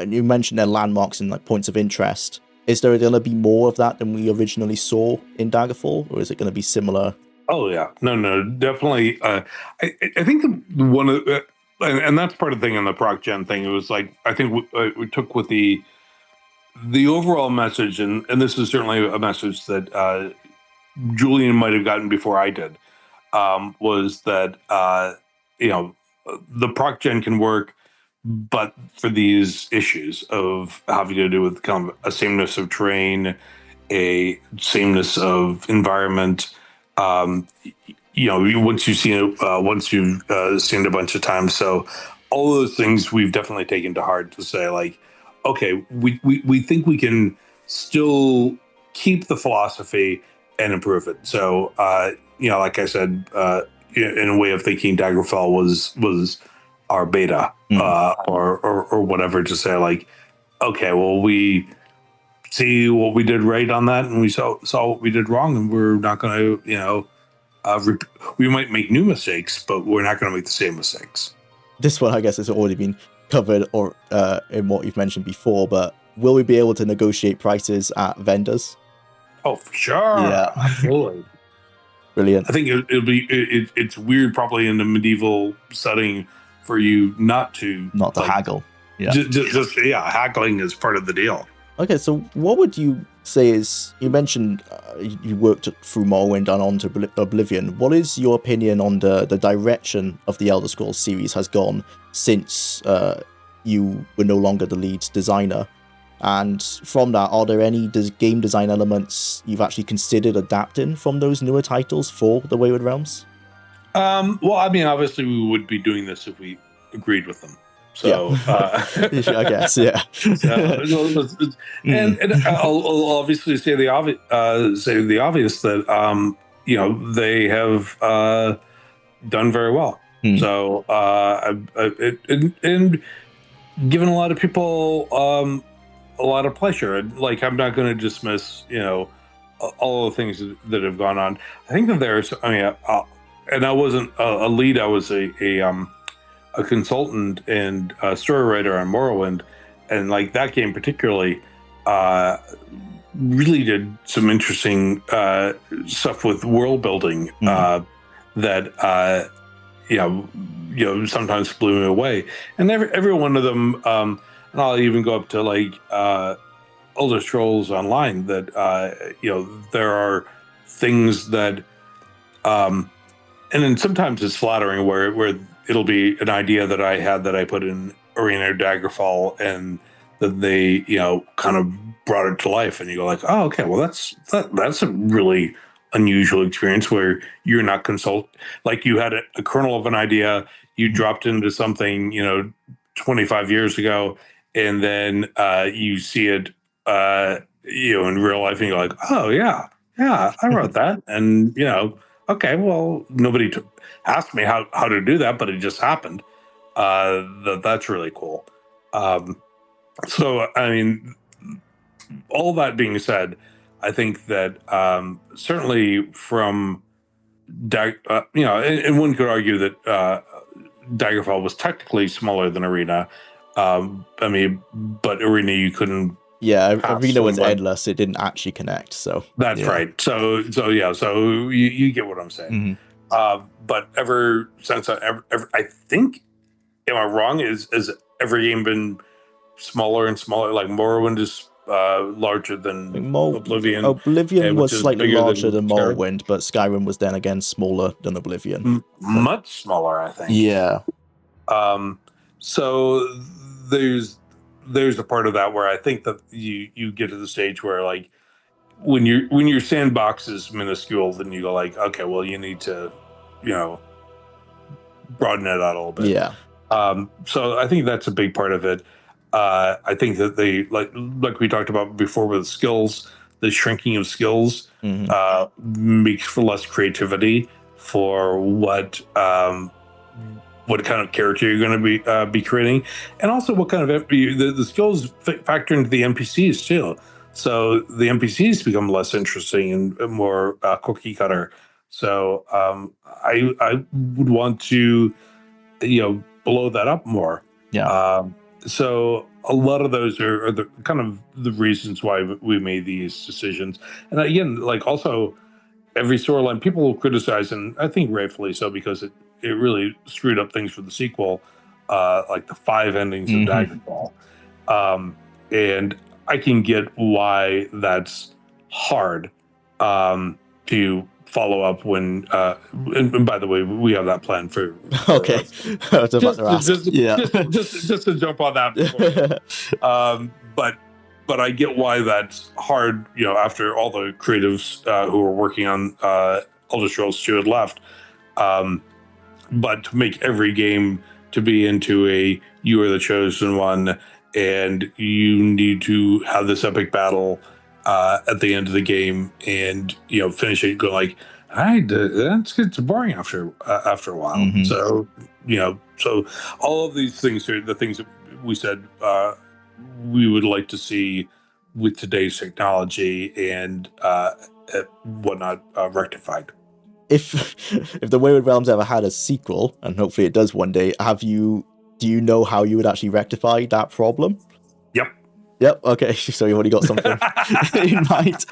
you mentioned their landmarks and like points of interest. Is there going to be more of that than we originally saw in Daggerfall, or is it going to be similar? Oh yeah, no, definitely. I think one of and that's part of the thing on the proc gen thing. It was like, I think we took with the overall message, and this is certainly a message that Julian might have gotten before I did. Was that the proc gen can work, but for these issues of having to do with kind of a sameness of terrain, a sameness of environment. Once you've seen it, once you've seen it a bunch of times. So all those things we've definitely taken to heart to say, like, okay, we think we can still keep the philosophy and improve it. So, like I said, in a way of thinking, Daggerfall was our beta, or whatever, to say like, okay, well, we see what we did right on that, and we saw what we did wrong, and we're not going to, we might make new mistakes, but we're not going to make the same mistakes. This one, I guess, has already been covered or in what you've mentioned before, but will we be able to negotiate prices at vendors? Oh, for sure. Yeah, absolutely. Brilliant. I think it's weird, probably in the medieval setting, for you not to haggle. Yeah, haggling is part of the deal. Okay, so what would you say is, you mentioned you worked through Morrowind and on to Oblivion. What is your opinion on the direction of the Elder Scrolls series has gone since you were no longer the lead designer? And from that, are there any game design elements you've actually considered adapting from those newer titles for the Wayward Realms? Well, I mean, obviously we would be doing this if we agreed with them. So, I guess, yeah. And I'll obviously say the obvious. That they have done very well. So, and given a lot of people a lot of pleasure. Like, I'm not going to dismiss all the things that have gone on. I think that there's, and I wasn't a lead. I was a consultant and a story writer on Morrowind, and like that game particularly really did some interesting stuff with world building that sometimes blew me away. And every one of them, and I'll even go up to like Elder Scrolls Online, that there are things that and then sometimes it's flattering where it'll be an idea that I had that I put in Arena or Daggerfall, and that they kind of brought it to life, and you go like, oh, okay, well that's a really unusual experience where you're not like you had a kernel of an idea, you dropped into something 25 years ago, and then you see it in real life, and you're like, oh yeah, I wrote that, and okay, well, nobody asked me how to do that, but it just happened. That's really cool. So, I mean, all that being said, I think that certainly from and one could argue that Daggerfall was technically smaller than Arena. But Arena, you couldn't. Yeah, Arena was endless. It didn't actually connect. So that's right. So you get what I'm saying. But ever since I think, am I wrong? Is every game been smaller and smaller? Like Morrowind is larger than Oblivion. Oblivion which was is slightly bigger larger than Skyrim. Morrowind, but Skyrim was then again smaller than Oblivion. Much smaller, I think. Yeah. So there's a part of that where I think that you get to the stage where like when your sandbox is minuscule, then you go like, okay, well you need to, broaden it out a little bit. Yeah. So I think that's a big part of it. I think that they like we talked about before with skills, the shrinking of skills makes for less creativity for what kind of character you're going to be creating, and also what kind of the skills factor into the NPCs too. So the NPCs become less interesting and more cookie cutter. So I would want to blow that up more. Yeah. So a lot of those are the kind of the reasons why we made these decisions. And again, like also every storyline people will criticize, and I think rightfully so, because it really screwed up things for the sequel, like the 5 endings of Daggerfall. And I can get why that's hard to follow up when and by the way, we have that plan for okay. just to jump on that before. But I get why that's hard, after all the creatives who were working on Elder Scrolls 2 had left. But to make every game to be into a you are the chosen one and you need to have this epic battle at the end of the game and finish it going like, that gets boring after a while. So so all of these things are the things that we said we would like to see with today's technology and whatnot rectified. If the Wayward Realms ever had a sequel, and hopefully it does one day, do you know how you would actually rectify that problem? Yep. Okay. So you already got something in mind.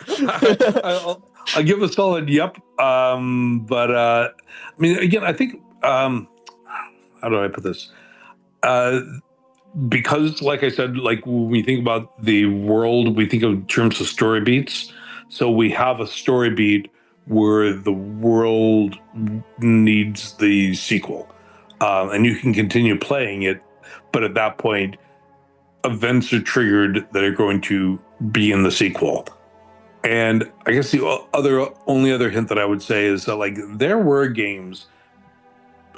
I'll give a solid yep. But I mean, again, I think how do I put this? Because, like I said, like when we think about the world, we think of in terms of story beats. So we have a story beat where the world needs the sequel, and you can continue playing it, but at that point, events are triggered that are going to be in the sequel. And I guess the only other hint that I would say is that like there were games,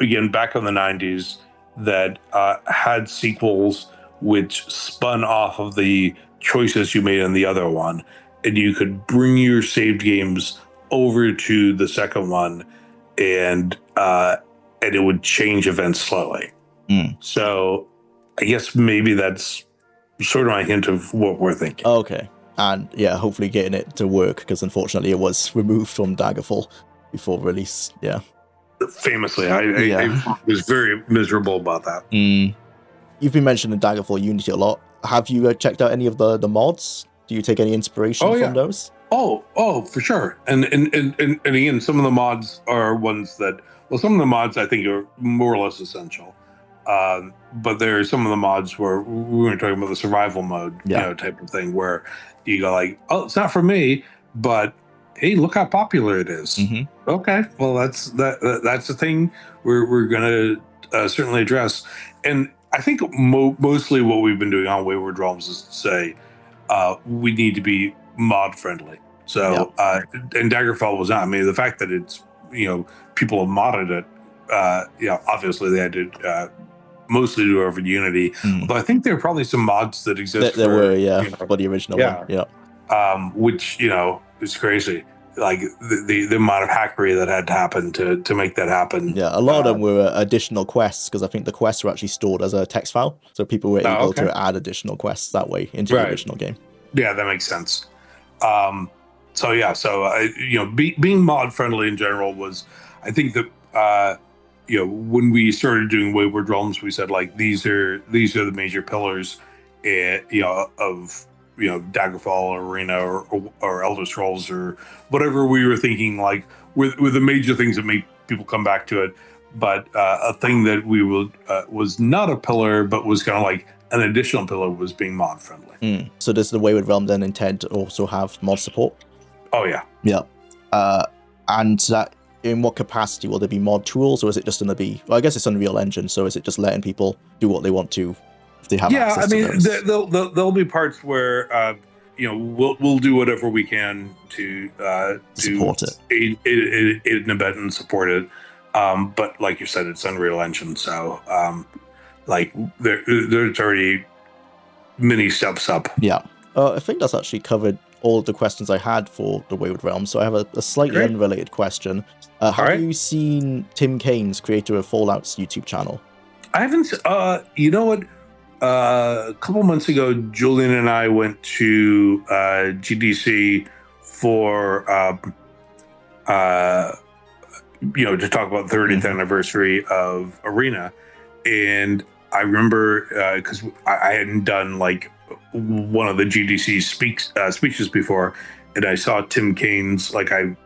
again back in the 90s, that had sequels which spun off of the choices you made in the other one, and you could bring your saved games over to the second one, and it would change events slightly. So I guess maybe that's sort of my hint of what we're thinking. Okay. And yeah, hopefully getting it to work, because unfortunately it was removed from Daggerfall before release. Yeah. Famously, I was very miserable about that. You've been mentioning Daggerfall Unity a lot. Have you checked out any of the mods? Do you take any inspiration from those? Oh, for sure. And again, some of the mods are ones that, well, some of the mods I think are more or less essential. But there are some of the mods where we were talking about the survival mode, type of thing, where you go like, oh, it's not for me, but hey, look how popular it is. Okay, well, that's the thing we're gonna certainly address. And I think mostly what we've been doing on Wayward Realms is to say we need to be mod friendly. So and Daggerfall was not. I mean, the fact that it's people have modded it, obviously they had to mostly do over Unity. But I think there are probably some mods that exist. There were, for the original one. Which is crazy. Like the amount of hackery that had to happen to make that happen. Yeah, a lot of them were additional quests, because I think the quests were actually stored as a text file, so people were able to add additional quests that way into the original game. Yeah, that makes sense. Being mod friendly in general was, I think that when we started doing Wayward Realms, we said like these are the major pillars, of Daggerfall or Arena or Elder Scrolls or whatever we were thinking, like were the major things that make people come back to it. But a thing that we was not a pillar, but was kind of like an additional pillar was being mod friendly. So does the Wayward Realm then intend to also have mod support? Oh yeah. Yeah. And that, in what capacity will there be mod tools, or is it just going to be? Well, I guess it's Unreal Engine, so is it just letting people do what they want to if they have access to those? There'll be parts where we'll do whatever we can to support it, aid and abet and support it. But like you said, it's Unreal Engine, so there's already many steps up. Yeah. I think that's actually covered all of the questions I had for the Wayward Realms. So I have a slightly unrelated question. Have you seen Tim Kane's, creator of Fallout's YouTube channel? I haven't. You know what? A couple months ago, Julian and I went to GDC for to talk about the 30th anniversary of Arena, and I remember because I hadn't done like one of the GDC speeches before, and I saw Tim Kane's, like I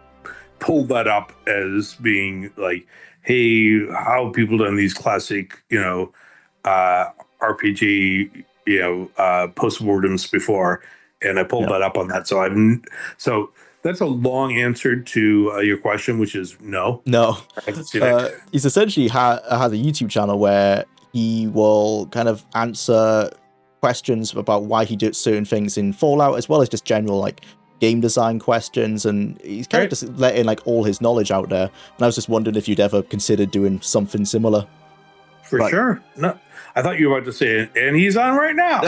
pulled that up as being like, hey, how have people done these classic RPG postmortems before, and I pulled that up on that. So that's a long answer to your question, which is no. He's essentially has a YouTube channel where he will kind of answer questions about why he did certain things in Fallout, as well as just general like game design questions, and he's kind of just letting like all his knowledge out there. And I was just wondering if you'd ever considered doing something similar. For sure. No, I thought you were about to say, and he's on right now.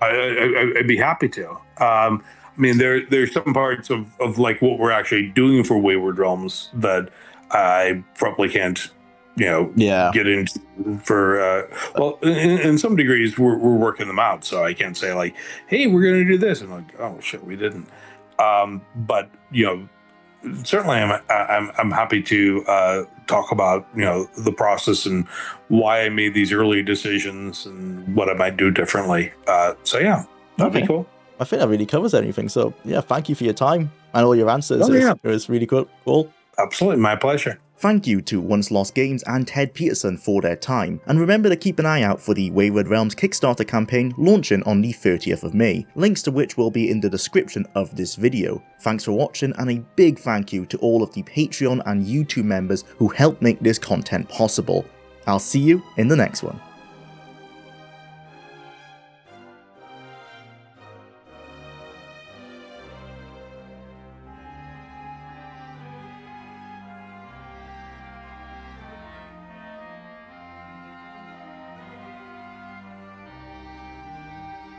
I'd be happy to. I mean, there's some parts of like what we're actually doing for Wayward Realms that I probably can't get into for in some degrees we're working them out, so I can't say like, hey, we're gonna do this, and like, oh shit, we didn't. But certainly I'm happy to talk about the process and why I made these early decisions and what I might do differently. So yeah, that'd be cool. I think that really covers everything. So yeah, thank you for your time and all your answers. It was really cool. Absolutely, my pleasure. Thank you to Once Lost Games and Ted Peterson for their time, and remember to keep an eye out for the Wayward Realms Kickstarter campaign launching on the 30th of May, links to which will be in the description of this video. Thanks for watching, and a big thank you to all of the Patreon and YouTube members who helped make this content possible. I'll see you in the next one.